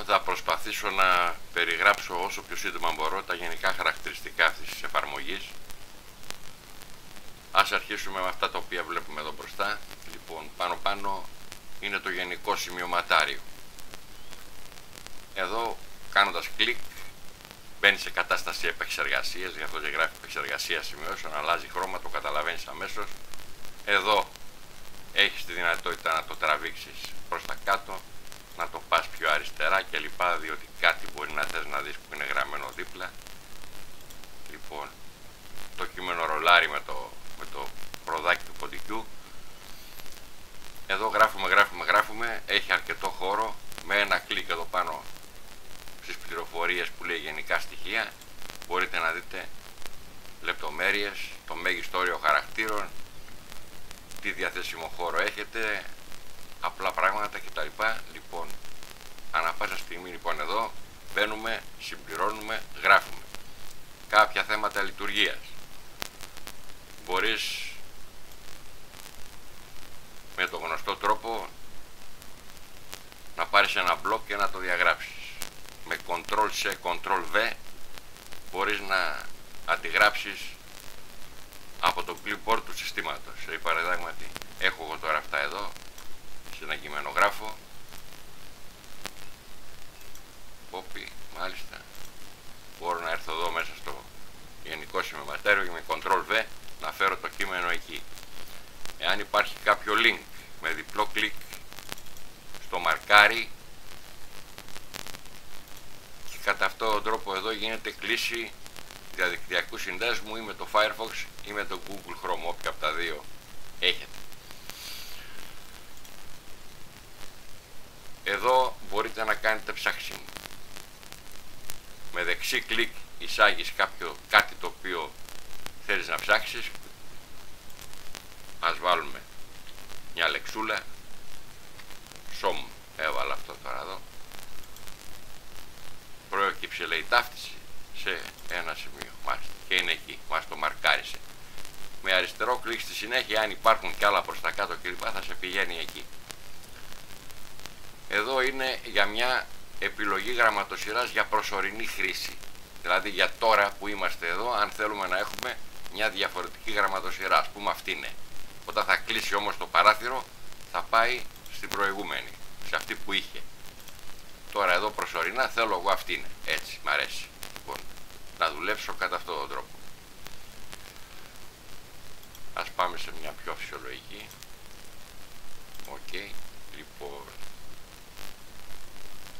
Θα προσπαθήσω να περιγράψω όσο πιο σύντομα μπορώ τα γενικά χαρακτηριστικά αυτής της εφαρμογής. Ας αρχίσουμε με αυτά τα οποία βλέπουμε εδώ μπροστά. Λοιπόν, πάνω είναι το γενικό σημειωματάριο. Εδώ, κάνοντας κλικ, μπαίνει σε κατάσταση επεξεργασίας, γι' αυτό και γράφει επεξεργασία σημειώσεων, αλλάζει χρώμα, το καταλαβαίνεις αμέσως. Εδώ έχεις τη δυνατότητα να το τραβήξεις προς τα κάτω, να το πας πιο αριστερά κλπ, διότι κάτι μπορεί να θες να δεις που είναι γραμμένο δίπλα. Λοιπόν, το κείμενο ρολάρει με το προδάκι του ποντικού. Εδώ γράφουμε, έχει αρκετό χώρο. Με ένα κλικ εδώ πάνω στις πληροφορίες που λέει γενικά στοιχεία μπορείτε να δείτε λεπτομέρειες, το μέγιστο όριο χαρακτήρων, τι διαθέσιμο χώρο έχετε, απλά πράγματα κτλ. Λοιπόν, ανά πάσα στιγμή λοιπόν εδώ μπαίνουμε, συμπληρώνουμε, γράφουμε. Κάποια θέματα λειτουργίας. Μπορείς με τον γνωστό τρόπο να πάρεις ένα μπλοκ και να το διαγράψεις. Με Ctrl-C, Ctrl-V μπορείς να αντιγράψεις από το clipboard του συστήματος. Παραδείγματι, έχω εγώ τώρα αυτά εδώ σε ένα κειμενογράφο. Copy, μάλιστα. Μπορώ να έρθω εδώ μέσα στο γενικό σημειωματάριο και με Ctrl-V να φέρω το κείμενο εκεί. Εάν υπάρχει κάποιο link με διπλό κλικ στο μαρκάρι, και κατά αυτόν τον τρόπο εδώ γίνεται κλίση διαδικτυακού συνδέσμου ή με το Firefox ή με το Google Chrome, όποια από τα δύο έχετε. Εδώ μπορείτε να κάνετε ψάξιμο. Με δεξί κλικ εισάγεις κάτι το οποίο θέλεις να ψάξεις. Ας βάλουμε μια λεξούλα. Σομ, έβαλα αυτό τώρα εδώ. Προέκυψε, λέει, ταύτιση σε ένα σημείο. Μάλιστα. Και είναι εκεί, μας το μαρκάρισε. Με αριστερό κλικ στη συνέχεια, αν υπάρχουν κι άλλα προς τα κάτω κλπ, θα σε πηγαίνει εκεί. Εδώ είναι για μια επιλογή γραμματοσυράς για προσωρινή χρήση. Δηλαδή για τώρα που είμαστε εδώ, αν θέλουμε να έχουμε μια διαφορετική γραμματοσυρά, ας πούμε αυτή είναι. Όταν θα κλείσει όμως το παράθυρο, θα πάει στην προηγούμενη, σε αυτή που είχε. Τώρα εδώ προσωρινά θέλω εγώ αυτή είναι. Έτσι, μ' αρέσει. Λοιπόν, να δουλέψω κατά αυτόν τον τρόπο. Ας πάμε σε μια πιο φυσιολογική. Οκ. Λοιπόν,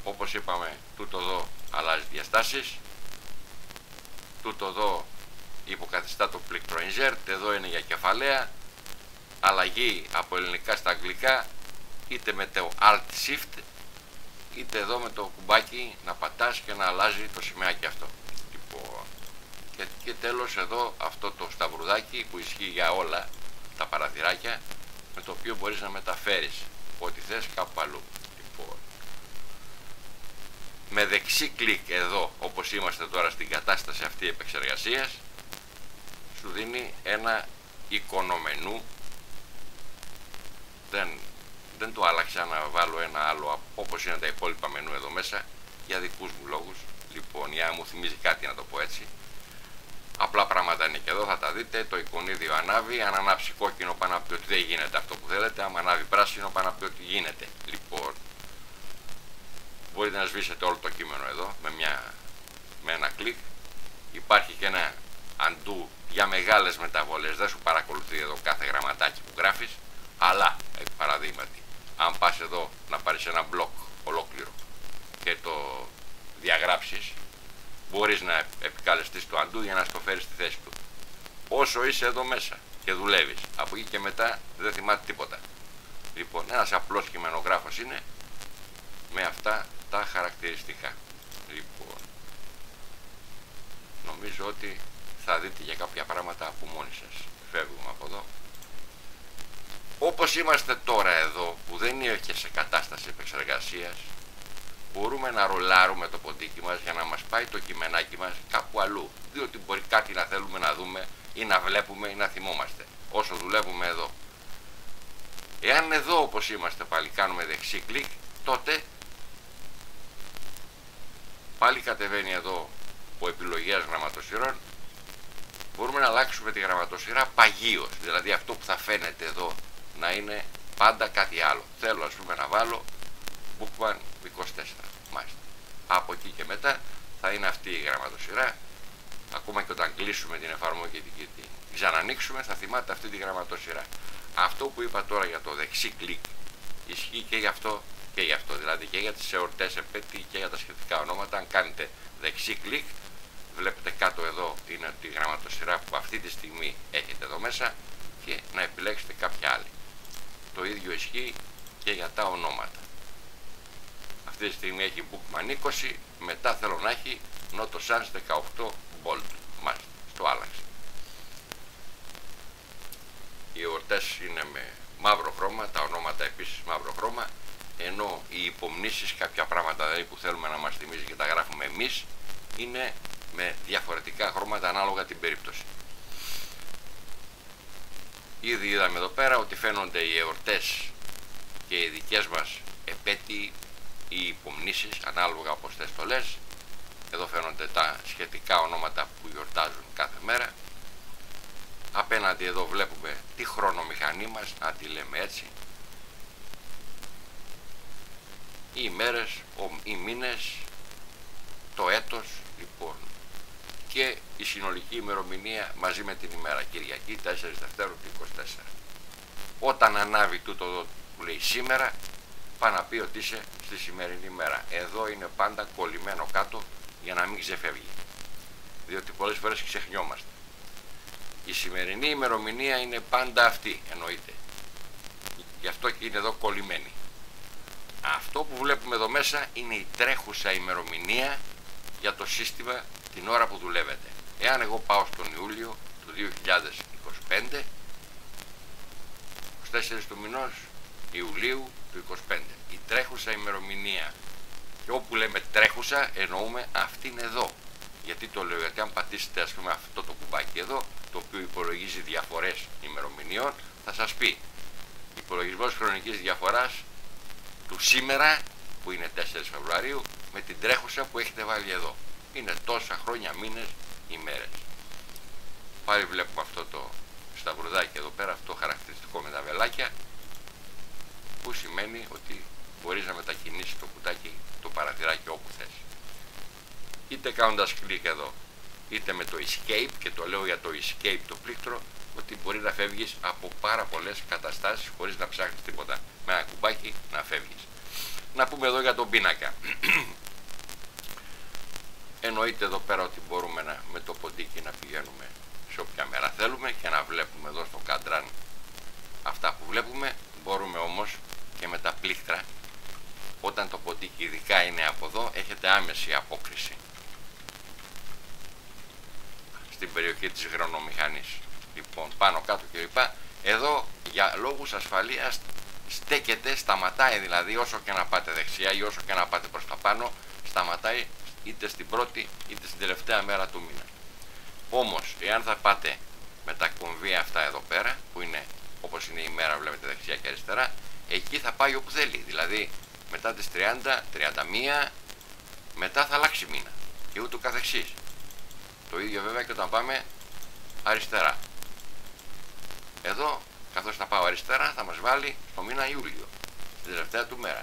όπως είπαμε, τούτο εδώ αλλάζει διαστάσεις. Τούτο εδώ υποκαθιστά το πλήκτρο Insert. Εδώ είναι για κεφαλαία. Αλλαγή από ελληνικά στα αγγλικά, είτε με το Alt-Shift, είτε εδώ με το κουμπάκι να πατάς και να αλλάζει το σημαίακι αυτό. Λοιπόν, και τέλος εδώ αυτό το σταυρουδάκι που ισχύει για όλα τα παραθυράκια, με το οποίο μπορείς να μεταφέρεις ό,τι θες κάπου αλλού. Λοιπόν, με δεξί κλικ εδώ, όπως είμαστε τώρα στην κατάσταση αυτή επεξεργασίας, σου δίνει ένα εικονομενού. Δεν το άλλαξα να βάλω ένα άλλο όπως είναι τα υπόλοιπα μενού εδώ μέσα για δικούς μου λόγους. Λοιπόν, για να μου θυμίζει κάτι, να το πω έτσι. Απλά πράγματα είναι και εδώ, θα τα δείτε. Το εικονίδιο ανάβει. Αν ανάψει κόκκινο, πάνω να πει ότι δεν γίνεται αυτό που θέλετε. Αν ανάβει πράσινο, πάνω να πει ότι γίνεται. Λοιπόν, μπορείτε να σβήσετε όλο το κείμενο εδώ με ένα κλικ. Υπάρχει και ένα undo για μεγάλες μεταβολές. Δεν σου παρακολουθεί εδώ κάθε γραμματάκι που γράφεις. Αλλά, παραδείγματι, αν πας εδώ να πάρεις ένα μπλοκ ολόκληρο και το διαγράψεις, μπορείς να επικαλεστείς το undo για να στο φέρεις στη θέση του. Όσο είσαι εδώ μέσα και δουλεύεις, από εκεί και μετά δεν θυμάται τίποτα. Λοιπόν, ένας απλός κειμενογράφος είναι με αυτά τα χαρακτηριστικά. Λοιπόν, νομίζω ότι θα δείτε για κάποια πράγματα από μόνοι σας. Φεύγουμε από εδώ. Όπως είμαστε τώρα εδώ, που δεν είναι και σε κατάσταση επεξεργασίας, μπορούμε να ρολάρουμε το ποντίκι μας για να μας πάει το κειμενάκι μας κάπου αλλού. Διότι μπορεί κάτι να θέλουμε να δούμε ή να βλέπουμε ή να θυμόμαστε όσο δουλεύουμε εδώ. Εάν εδώ όπως είμαστε πάλι κάνουμε δεξί κλικ, τότε κατεβαίνει εδώ ο επιλογέας γραμματοσυρών, μπορούμε να αλλάξουμε τη γραμματοσυρά παγίως, δηλαδή αυτό που θα φαίνεται εδώ να είναι πάντα κάτι άλλο. Θέλω ας πούμε να βάλω Bookman 24, μάλιστα. Από εκεί και μετά θα είναι αυτή η γραμματοσυρά, ακόμα και όταν κλείσουμε την εφαρμογή και την ξανανοίξουμε θα θυμάται αυτή τη γραμματοσυρά. Αυτό που είπα τώρα για το δεξί κλικ ισχύει και γι' αυτό και γι' αυτό, δηλαδή και για τις εορτές επέτειοι και για τα σχετικά ονόματα. Αν κάνετε δεξί κλικ, βλέπετε κάτω εδώ είναι τη γραμματοσυρά που αυτή τη στιγμή έχετε εδώ μέσα και να επιλέξετε κάποια άλλη. Το ίδιο ισχύει και για τα ονόματα. Αυτή τη στιγμή έχει Bookman 20, μετά θέλω να έχει Noto Sans 18 Bold, μάλιστα, στο άλλαξε. Οι εορτές είναι με μαύρο χρώμα, τα ονόματα επίσης μαύρο χρώμα, ενώ οι υπομνήσεις, κάποια πράγματα δηλαδή που θέλουμε να μας θυμίζει και τα γράφουμε εμείς, είναι με διαφορετικά χρώματα ανάλογα την περίπτωση. Ήδη είδαμε εδώ πέρα ότι φαίνονται οι εορτές και οι δικές μας επέτειοι, οι υπομνήσεις ανάλογα από τις στολές. Εδώ φαίνονται τα σχετικά ονόματα που γιορτάζουν κάθε μέρα. Απέναντι εδώ βλέπουμε τη χρονομηχανή μας, να τη λέμε έτσι, οι ημέρες, οι μήνες, το έτος, λοιπόν, και η συνολική ημερομηνία μαζί με την ημέρα, Κυριακή 4 Δευτέρου του 24. Όταν ανάβει τούτο εδώ που λέει σήμερα, πάει να πει ότι είσαι στη σημερινή ημέρα. Εδώ είναι πάντα κολλημένο κάτω για να μην ξεφεύγει, διότι πολλές φορές ξεχνιόμαστε. Η σημερινή ημερομηνία είναι πάντα αυτή, εννοείται. Γι' αυτό και είναι εδώ κολλημένη. Αυτό που βλέπουμε εδώ μέσα είναι η τρέχουσα ημερομηνία για το σύστημα την ώρα που δουλεύετε. Εάν εγώ πάω στον Ιούλιο του 2025, 24 του μηνός Ιουλίου του 25, η τρέχουσα ημερομηνία, και όπου λέμε τρέχουσα εννοούμε αυτήν εδώ. Γιατί το λέω? Γιατί αν πατήσετε ας πούμε αυτό το κουμπάκι εδώ, το οποίο υπολογίζει διαφορές ημερομηνιών, θα σας πει υπολογισμός χρονικής διαφοράς του σήμερα που είναι 4 Φεβρουαρίου με την τρέχουσα που έχετε βάλει εδώ. Είναι τόσα χρόνια, μήνες, ημέρες. Πάλι βλέπουμε αυτό το σταυρουδάκι εδώ πέρα, αυτό χαρακτηριστικό με τα βελάκια, που σημαίνει ότι μπορείς να μετακινήσεις το κουτάκι, το παραθυράκι όπου θες. Είτε κάνοντας κλικ εδώ, είτε με το escape, και το λέω για το escape το πλήκτρο, ότι μπορεί να φεύγεις από πάρα πολλές καταστάσεις χωρίς να ψάχνεις τίποτα. Με ένα κουμπάκι να φεύγεις. Να πούμε εδώ για τον πίνακα. Εννοείται εδώ πέρα ότι μπορούμε με το ποντίκι να πηγαίνουμε σε όποια μέρα θέλουμε και να βλέπουμε εδώ στο καντράν αυτά που βλέπουμε. Μπορούμε όμως και με τα πλήκτρα, όταν το ποντίκι ειδικά είναι από εδώ, έχετε άμεση απόκριση στην περιοχή της χρονομηχανής. Λοιπόν, πάνω κάτω κλπ. Εδώ για λόγους ασφαλείας στέκεται, σταματάει δηλαδή, όσο και να πάτε δεξιά ή όσο και να πάτε προς τα πάνω, σταματάει είτε στην πρώτη είτε στην τελευταία μέρα του μήνα. Όμως, εάν θα πάτε με τα κομβία αυτά εδώ πέρα, που είναι όπως είναι η μέρα, βλέπετε δεξιά και αριστερά, εκεί θα πάει όπου θέλει. Δηλαδή, μετά τις 30, 31, μετά θα αλλάξει μήνα και ούτω καθεξής. Το ίδιο βέβαια και όταν πάμε αριστερά. Εδώ, καθώς θα πάω αριστερά, θα μας βάλει στο μήνα Ιούλιο, στην τελευταία του μέρα.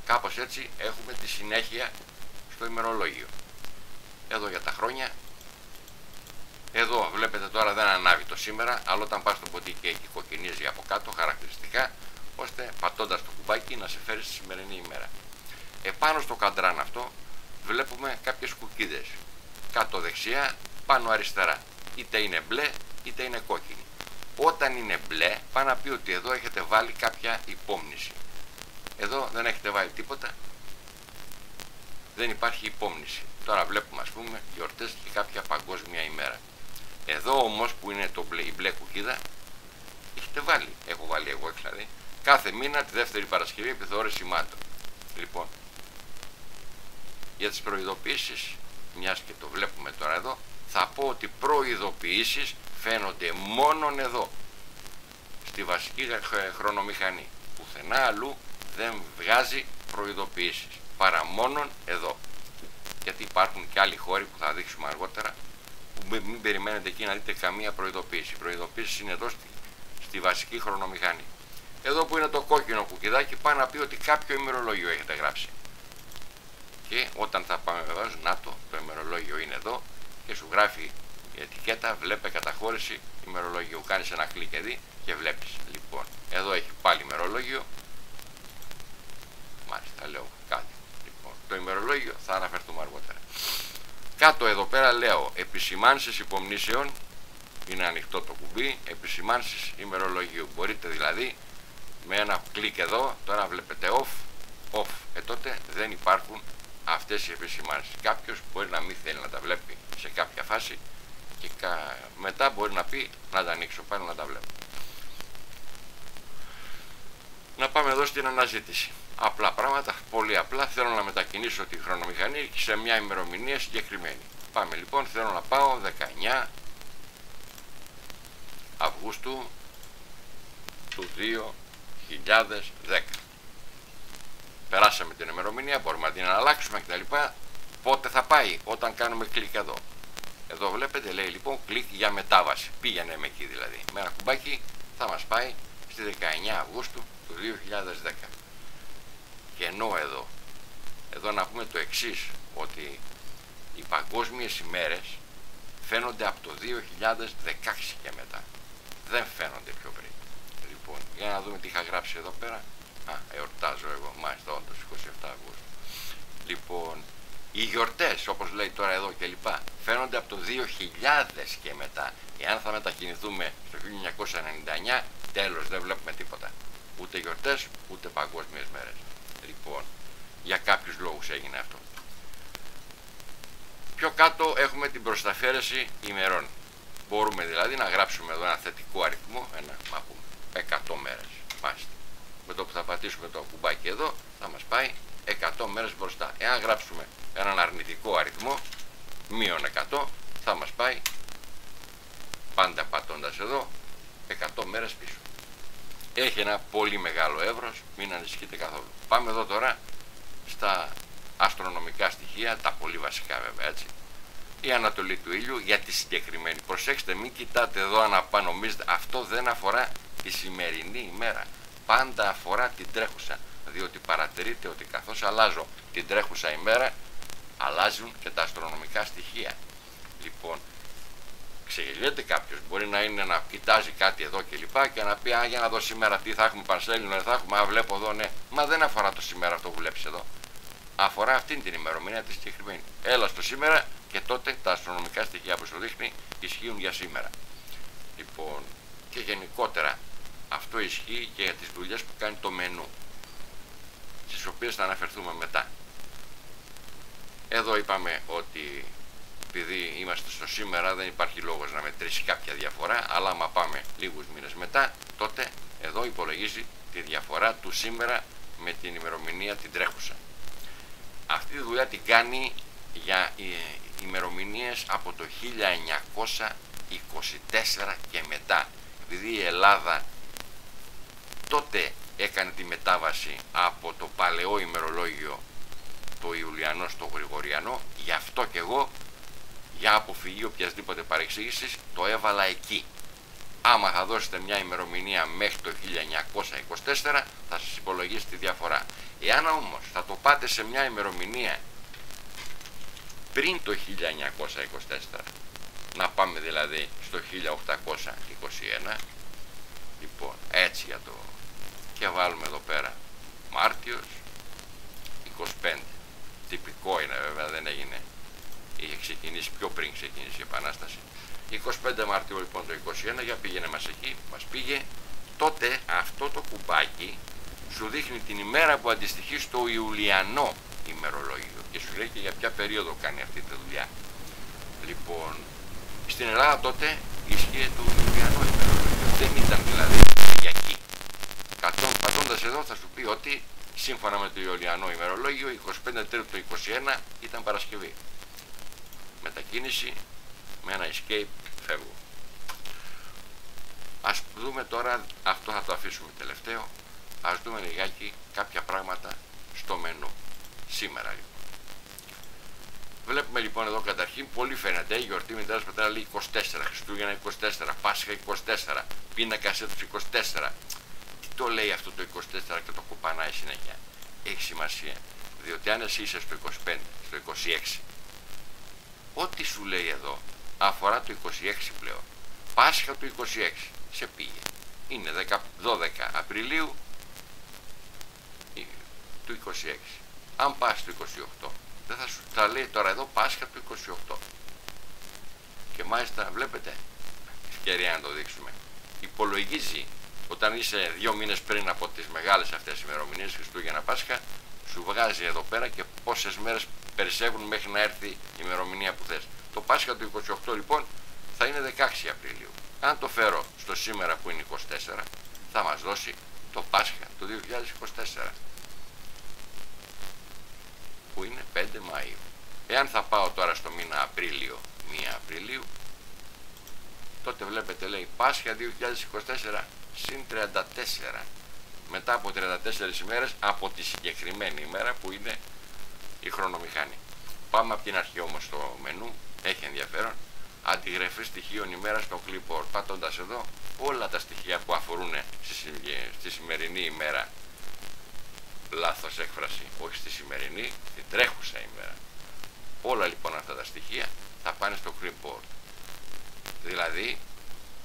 Κάπως έτσι έχουμε τη συνέχεια στο ημερολόγιο. Εδώ για τα χρόνια. Εδώ βλέπετε τώρα δεν ανάβει το σήμερα, αλλά όταν πας στο ποντίκι εκεί κοκκινίζει από κάτω χαρακτηριστικά, ώστε πατώντας το κουμπάκι να σε φέρει στη σημερινή ημέρα. Επάνω στο καντράν αυτό βλέπουμε κάποιες κουκκίδες. Κάτω δεξιά, πάνω αριστερά. Είτε είναι μπλε είτε είναι κόκκινη. Όταν είναι μπλε, πάει να πει ότι εδώ έχετε βάλει κάποια υπόμνηση. Εδώ δεν έχετε βάλει τίποτα, δεν υπάρχει υπόμνηση. Τώρα βλέπουμε ας πούμε γιορτές και κάποια παγκόσμια ημέρα. Εδώ όμως που είναι η μπλε κουκκίδα, έχετε βάλει, έχω βάλει εγώ δηλαδή, κάθε μήνα τη δεύτερη Παρασκευή επιθεώρηση σημάτων. Λοιπόν, για τις προειδοποιήσεις, μιας και το βλέπουμε τώρα εδώ, θα πω ότι προειδοποιήσεις φαίνονται μόνον εδώ, στη βασική χρονομηχανή. Πουθενά αλλού δεν βγάζει προειδοποιήσεις, παρά μόνον εδώ. γιατί υπάρχουν και άλλοι χώροι που θα δείξουμε αργότερα, που μην περιμένετε εκεί να δείτε καμία προειδοποίηση. Η προειδοποίηση είναι εδώ στη βασική χρονομηχανή. Εδώ που είναι το κόκκινο κουκκιδάκι, πάει να πει ότι κάποιο ημερολόγιο έχετε γράψει. Και όταν θα πάμε βεβαίως, να το ημερολόγιο είναι εδώ και σου γράφει η ετικέτα, βλέπε καταχώρηση ημερολόγιο. Κάνεις ένα κλικ εδώ και βλέπεις. Λοιπόν, εδώ έχει πάλι ημερολόγιο. Μάλιστα, λέω κάτι. Λοιπόν, το ημερολόγιο θα αναφερθούμε αργότερα. Κάτω εδώ πέρα λέω επισημάνσεις υπομνήσεων. Είναι ανοιχτό το κουμπί. Επισημάνσεις ημερολογίου. Μπορείτε δηλαδή με ένα κλικ εδώ, τώρα βλέπετε off. Τότε δεν υπάρχουν αυτές οι επισημάνσεις. Κάποιος μπορεί να μην θέλει να τα βλέπει σε κάποια φάση και μετά μπορεί να πει να τα ανοίξω πάλι να τα βλέπω. Να πάμε εδώ στην αναζήτηση. Απλά πράγματα, πολύ απλά. Θέλω να μετακινήσω τη χρονομηχανή σε μια ημερομηνία συγκεκριμένη. Πάμε λοιπόν, θέλω να πάω 19 Αυγούστου του 2010. Περάσαμε την ημερομηνία, μπορούμε να την αλλάξουμε κτλ. Πότε θα πάει? Όταν κάνουμε κλικ εδώ. Εδώ βλέπετε λέει λοιπόν κλικ για μετάβαση. Πήγαινε με εκεί δηλαδή. Με ένα κουμπάκι θα μας πάει στη 19 Αυγούστου του 2010. Και ενώ εδώ να πούμε το εξής, ότι οι παγκόσμιες ημέρες φαίνονται από το 2016 και μετά. Δεν φαίνονται πιο πριν. Λοιπόν, για να δούμε τι είχα γράψει εδώ πέρα. Εορτάζω εγώ, μάλιστα, όντως 27 Αυγούστου. Λοιπόν, οι γιορτές, όπως λέει τώρα εδώ και λοιπά, φαίνονται από το 2000 και μετά. Εάν θα μετακινηθούμε στο 1999, τέλος, δεν βλέπουμε τίποτα. Ούτε γιορτές, ούτε παγκόσμιες μέρες. Λοιπόν, για κάποιους λόγους έγινε αυτό. Πιο κάτω έχουμε την προσταφαίρεση ημερών. Μπορούμε δηλαδή να γράψουμε εδώ ένα θετικό αριθμό, να πούμε 100 μέρες. Μάλιστα. Με το που θα πατήσουμε το κουμπάκι εδώ, θα μας πάει 100 μέρες μπροστά. Εάν γράψουμε έναν αρνητικό αριθμό, -100, θα μας πάει, πάντα πατώντας εδώ, 100 μέρες πίσω. Έχει ένα πολύ μεγάλο εύρος, μην ανησυχείτε καθόλου. Πάμε εδώ τώρα στα αστρονομικά στοιχεία, τα πολύ βασικά βέβαια, έτσι. Η ανατολή του ήλιου για τη συγκεκριμένη. Προσέξτε, μην κοιτάτε εδώ αναπάνω, νομίζετε, αυτό δεν αφορά τη σημερινή ημέρα. Πάντα αφορά την τρέχουσα, διότι παρατηρείτε ότι καθώς αλλάζω την τρέχουσα ημέρα, αλλάζουν και τα αστρονομικά στοιχεία. Λοιπόν, ξεγελιέται κάποιος, μπορεί να είναι να κοιτάζει κάτι εδώ και λοιπά και να πει για να δω σήμερα τι θα έχουμε, Πανσέλινο, δεν θα έχουμε, βλέπω εδώ, ναι. Μα δεν αφορά το σήμερα αυτό που βλέπεις εδώ. Αφορά αυτήν την ημερομηνία τη συγκεκριμένη. Έλα στο σήμερα και τότε τα αστρονομικά στοιχεία που σου δείχνει ισχύουν για σήμερα. Λοιπόν, και γενικότερα αυτό ισχύει και για τις δουλειές που κάνει το μενού, στις οποίες θα αναφερθούμε μετά. Εδώ είπαμε ότι επειδή είμαστε στο σήμερα δεν υπάρχει λόγος να μετρήσει κάποια διαφορά, αλλά άμα πάμε λίγους μήνες μετά, τότε εδώ υπολογίζει τη διαφορά του σήμερα με την ημερομηνία την τρέχουσα. Αυτή τη δουλειά την κάνει για ημερομηνίες από το 1924 και μετά, επειδή η Ελλάδα τότε έκανε τη μετάβαση από το παλαιό ημερολόγιο το Ιουλιανό στο Γρηγοριανό. Γι' αυτό και εγώ, για αποφυγή οποιασδήποτε παρεξήγησης, το έβαλα εκεί. Άμα θα δώσετε μια ημερομηνία μέχρι το 1924 θα σας υπολογίσει τη διαφορά. Εάν όμως θα το πάτε σε μια ημερομηνία πριν το 1924, να πάμε δηλαδή στο 1821, λοιπόν έτσι για το, και βάλουμε εδώ πέρα Μάρτιος 25, τυπικό είναι βέβαια, δεν έγινε, είχε ξεκινήσει πιο πριν ξεκινήσει η Επανάσταση. 25 Μαρτίου λοιπόν το 21, για πήγαινε μας εκεί, μας πήγε, τότε αυτό το κουμπάκι σου δείχνει την ημέρα που αντιστοιχεί στο Ιουλιανό ημερολόγιο και σου λέει και για ποια περίοδο κάνει αυτή τη δουλειά. Λοιπόν, στην Ελλάδα τότε ίσχυε το Ιουλιανό ημερολόγιο, δεν ήταν δηλαδή Κυριακή. Πατώντας εδώ θα σου πει ότι σύμφωνα με το Ιουλιανό ημερολόγιο 25 Τρίτου το 21 ήταν Παρασκευή. Μετακίνηση με ένα escape φεύγω. Ας δούμε τώρα, αυτό θα το αφήσουμε τελευταίο, ας δούμε λιγάκι κάποια πράγματα στο μενού σήμερα λοιπόν. Βλέπουμε λοιπόν εδώ καταρχήν πολύ φαίνεται η γιορτή μητέρας πατέρα λέει 24, Χριστούγεννα 24, Πάσχα 24, πίνακας έτους 24. Τι το λέει αυτό το 24 και το κουπανάει συνέχεια? Έχει σημασία, διότι αν εσύ είσαι στο 25, στο 26, ό,τι σου λέει εδώ αφορά το 26 πλέον. Πάσχα του 26 σε πήγε. Είναι 12 Απριλίου του 26. Αν πας το 28, δεν θα σου τα λέει τώρα εδώ Πάσχα του 28. Και μάλιστα βλέπετε, ευκαιρία να το δείξουμε, υπολογίζει όταν είσαι 2 μήνες πριν από τις μεγάλες αυτές ημερομηνίες, Χριστούγεννα, Πάσχα, σου βγάζει εδώ πέρα και πόσες μέρες περισσεύουν μέχρι να έρθει η ημερομηνία που θες. Το Πάσχα του 28 λοιπόν θα είναι 16 Απριλίου. Αν το φέρω στο σήμερα που είναι 24, θα μας δώσει το Πάσχα του 2024, που είναι 5 Μαΐου. Εάν θα πάω τώρα στο μήνα Απρίλιο, 1 Απριλίου, τότε βλέπετε λέει Πάσχα 2024 συν 34. Μετά από 34 ημέρες από τη συγκεκριμένη ημέρα που είναι η χρονομηχανή. Πάμε από την αρχή όμως στο μενού, έχει ενδιαφέρον. Αντιγραφή στοιχείων ημέρα στο clipboard. Πατώντας εδώ όλα τα στοιχεία που αφορούν στη σημερινή ημέρα. Λάθος έκφραση, όχι στη σημερινή, την τρέχουσα ημέρα. Όλα λοιπόν αυτά τα στοιχεία θα πάνε στο clipboard. Δηλαδή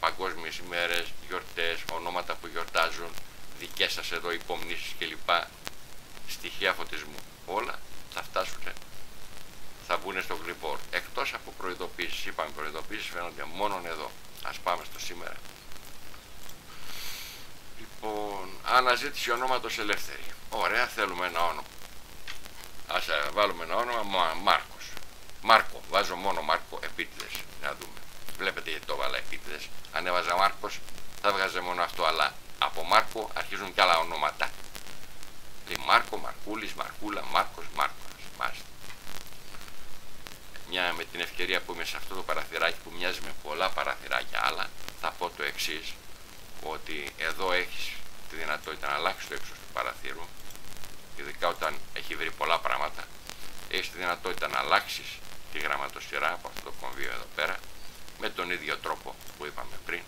παγκόσμιες ημέρες, γιορτές, ονόματα που γιορτάζουν, δικές σας εδώ υπομνήσεις κλπ. Στοιχεία φωτισμού. Όλα θα φτάσουν, θα μπουν στο clipboard. Εκτός από προειδοποίησεις, είπαμε προειδοποίησεις φαίνονται μόνον εδώ. Ας πάμε στο σήμερα. Λοιπόν, αναζήτηση ονόματος ελεύθερη. Ωραία, θέλουμε ένα όνομα. Ας βάλουμε ένα όνομα Μάρκος. Μάρκο, βάζω μόνο Μάρκο επίτηδες. Να δούμε. Βλέπετε γιατί το βάλα επίτηδες. Αν έβαζα Μάρκος θα βγάζε μόνο αυτό, αλλά από Μάρκο αρχίζουν και άλλα ονόματα. Δηλαδή Μάρκο, Μαρκούλης, Μαρκούλα, Μάρκος, Μάρκος. Μάλιστα. Μια με την ευκαιρία που είμαι σε αυτό το παραθυράκι που μοιάζει με πολλά παραθυράκια άλλα, θα πω το εξής, ότι εδώ έχεις τη δυνατότητα να αλλάξεις το ύψος του παραθύρου, ειδικά όταν έχει βρει πολλά πράγματα. Έχεις τη δυνατότητα να αλλάξεις τη γραμματοσυρά από αυτό το κομβίο εδώ πέρα με τον ίδιο τρόπο που είπαμε πριν.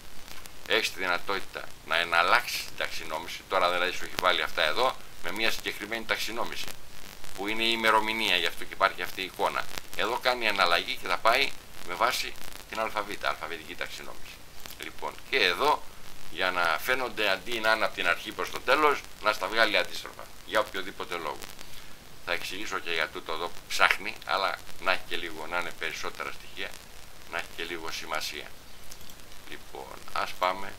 Έχεις τη δυνατότητα να εναλλάξεις την ταξινόμηση. Τώρα δηλαδή σου έχει βάλει αυτά εδώ με μια συγκεκριμένη ταξινόμηση που είναι η ημερομηνία, γι' αυτό και υπάρχει αυτή η εικόνα. Εδώ κάνει εναλλαγή και θα πάει με βάση την αλφαβητική ταξινόμηση. Λοιπόν, και εδώ για να φαίνονται αντί να είναι από την αρχή προς το τέλος, να στα βγάλει αντίστροφα για οποιοδήποτε λόγο. Θα εξηγήσω και για τούτο εδώ που ψάχνει, αλλά να έχει και λίγο, να είναι περισσότερα στοιχεία, να έχει και λίγο σημασία. Λοιπόν, ας πάμε.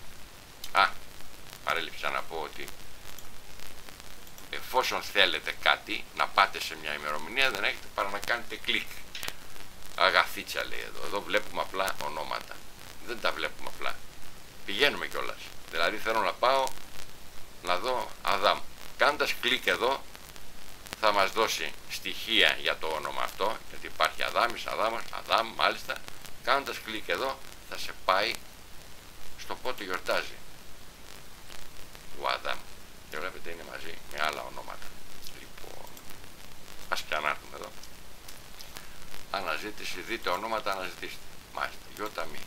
Παρέλειψα να πω ότι εφόσον θέλετε κάτι, να πάτε σε μια ημερομηνία, δεν έχετε παρά να κάνετε κλικ. Αγαθίτσα λέει εδώ. Εδώ βλέπουμε απλά ονόματα. Δεν τα βλέπουμε απλά. Πηγαίνουμε κιόλας. Δηλαδή θέλω να πάω να δω Αδάμ. Κάνοντας κλικ εδώ θα μας δώσει στοιχεία για το όνομα αυτό, γιατί υπάρχει Αδάμης, Αδάμ μάλιστα. Κάνοντας κλικ εδώ θα σε πάει στο πότε γιορτάζει ο Αδάμ. Και βλέπετε είναι μαζί με άλλα ονόματα. Λοιπόν, ας και ανάρθουμε εδώ. Αναζήτηση, δείτε ονόματα, αναζητήστε. Μάλιστα, γιοταμή.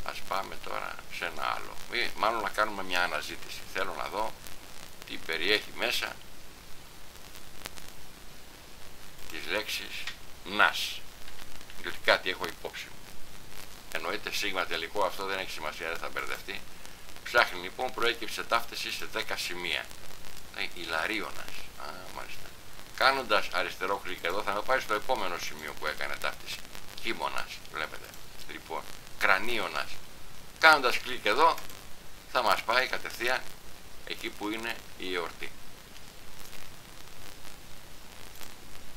Ας πάμε τώρα σε ένα άλλο. Μάλλον να κάνουμε μια αναζήτηση. Θέλω να δω τι περιέχει μέσα τις λέξεις νας. Διότι κάτι έχω υπόψη μου. Εννοείται σίγμα τελικό, αυτό δεν έχει σημασία, δεν θα μπερδευτεί. Ψάχνει λοιπόν, προέκυψε ταύτιση σε 10 σημεία. Ιλαρίωνας. Μάλιστα. Κάνοντας αριστερό κλικ εδώ θα με πάει στο επόμενο σημείο που έκανε ταύτιση. Κίμωνας, βλέπετε. Λοιπόν, κρανίωνας. Κάνοντας κλικ εδώ θα μας πάει κατευθείαν εκεί που είναι η εορτή.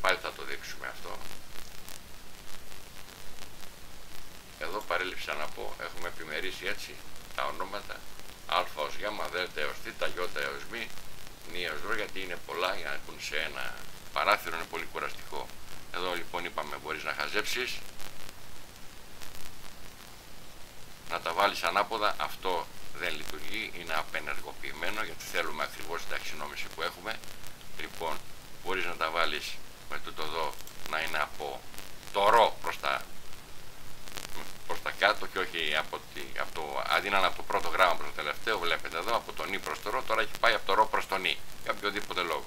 Πάλι θα το δείξουμε αυτό. Εδώ παρέλειψα να πω, έχουμε επιμερίσει έτσι τα ονόματα α ως γ, δ έως θ, ι έως μ, νι έως ρ, γιατί είναι πολλά για να έχουν σε ένα παράθυρο, είναι πολύ κουραστικό. Εδώ λοιπόν είπαμε μπορείς να χαζέψεις, να τα βάλεις ανάποδα, αυτό δεν λειτουργεί, είναι απενεργοποιημένο γιατί θέλουμε ακριβώς την ταξινόμηση που έχουμε. Λοιπόν, μπορείς να τα βάλεις με τούτο εδώ να είναι από το ρο προς τα κάτω και όχι αντί να είναι από το πρώτο γράμμα προς το τελευταίο, βλέπετε εδώ από το νι προς το ρο, τώρα έχει πάει από το ρο προς το νι για οποιοδήποτε λόγο.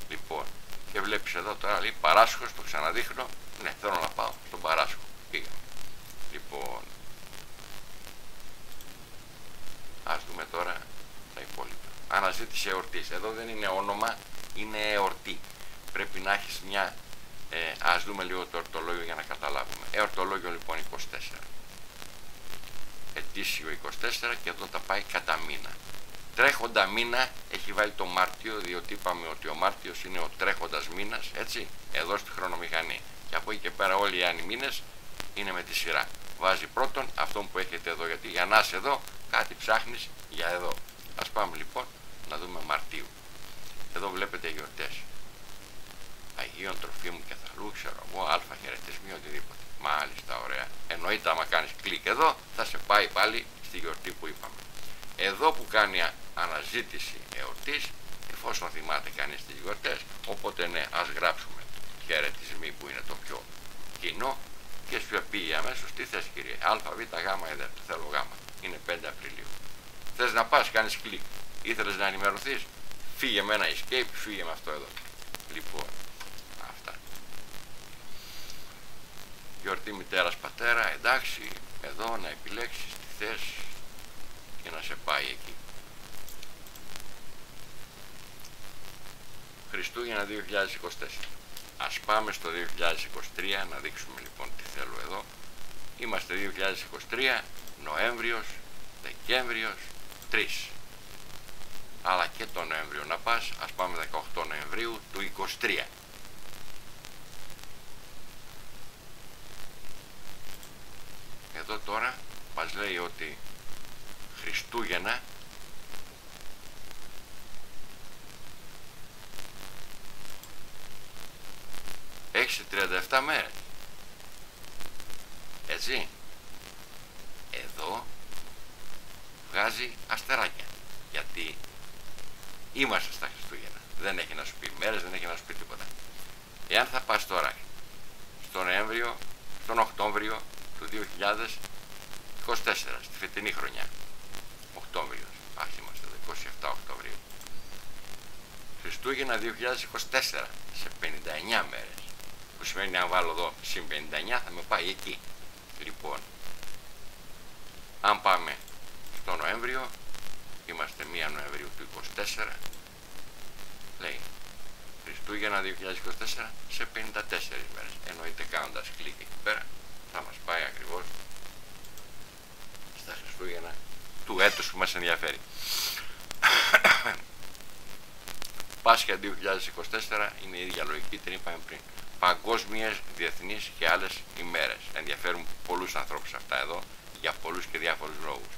Λοιπόν, και βλέπεις εδώ τώρα λέει Παράσχος, το ξαναδείχνω. Ναι, θέλω να πάω στον Παράσχο. Πήγα. Λοιπόν, ας δούμε τώρα τα υπόλοιπα. Αναζήτηση εορτής. Εδώ δεν είναι όνομα, είναι εορτή. Πρέπει να έχεις μια. Ας δούμε λίγο το εορτολόγιο για να καταλάβουμε. Εορτολόγιο λοιπόν 24. Ετήσιο 24 και εδώ τα πάει κατά μήνα. Τρέχοντα μήνα έχει βάλει το Μάρτιο, διότι είπαμε ότι ο Μάρτιος είναι ο τρέχοντας μήνας, έτσι, εδώ στη χρονομηχανή. Και από εκεί και πέρα όλοι οι άλλοι μήνες είναι με τη σειρά. Βάζει πρώτον αυτόν που έχετε εδώ, γιατί για να είσαι εδώ κάτι ψάχνεις για εδώ. Ας πάμε λοιπόν να δούμε Μαρτίου. Εδώ βλέπετε γιορτές. Αγίων Τροφίμου και Θαλού, ξέρω εγώ, αλφα χαιρετισμοί, οτιδήποτε. Μάλιστα, ωραία. Εννοείται άμα κάνεις κλικ εδώ θα σε πάει πάλι στη γιορτή που είπαμε. Εδώ που κάνει αναζήτηση εορτής, εφόσον θυμάται κανείς τις γιορτές, οπότε ναι, ας γράψουμε χαιρετισμοί που είναι το πιο κοινό και σου πήγε αμέσως τι θες κύριε, α, β, γ, εδ, θέλω γ, είναι 5 Απριλίου. Θες να πας, κάνεις κλικ, ήθελες να ενημερωθείς, φύγε με ένα escape, φύγε με αυτό εδώ. Λοιπόν, αυτά. Γιορτή μητέρας πατέρα, εντάξει, εδώ να επιλέξεις τι θες και να σε πάει εκεί. Χριστούγεννα 2024. Ας πάμε στο 2023 να δείξουμε λοιπόν τι θέλω εδώ. Είμαστε 2023, Νοέμβριος, Δεκέμβριος, 3. Αλλά και το Νοέμβριο να πας, ας πάμε 18 Νοεμβρίου του 23. Εδώ τώρα μας λέει ότι Χριστούγεννα έχει 37 μέρες. Έτσι. Εδώ βγάζει αστεράκια. Γιατί είμαστε στα Χριστούγεννα. Δεν έχει να σου πει μέρες, δεν έχει να σου πει τίποτα. Εάν θα πας τώρα στον Νοέμβριο, στον Οκτώβριο του 2024, στη φετινή χρονιά. Οκτώβριος, είμαστε 27 Οκτωβρίου. Χριστούγεννα 2024 σε 59 μέρες. Που σημαίνει αν βάλω εδώ συν 59 θα με πάει εκεί. Λοιπόν, αν πάμε στο Νοέμβριο, είμαστε 1 Νοεμβρίου του 24, λέει Χριστούγεννα 2024 σε 54 μέρες. Εννοείται κάνοντας κλικ εκεί πέρα θα μας πάει ακριβώς στα Χριστούγεννα του έτους που μας ενδιαφέρει. Πάσχα 2024 είναι η ίδια λογική, την είπαμε πριν. Παγκόσμιες, διεθνείς και άλλες ημέρες. Ενδιαφέρουν πολλούς ανθρώπους αυτά εδώ, για πολλούς και διάφορους λόγους.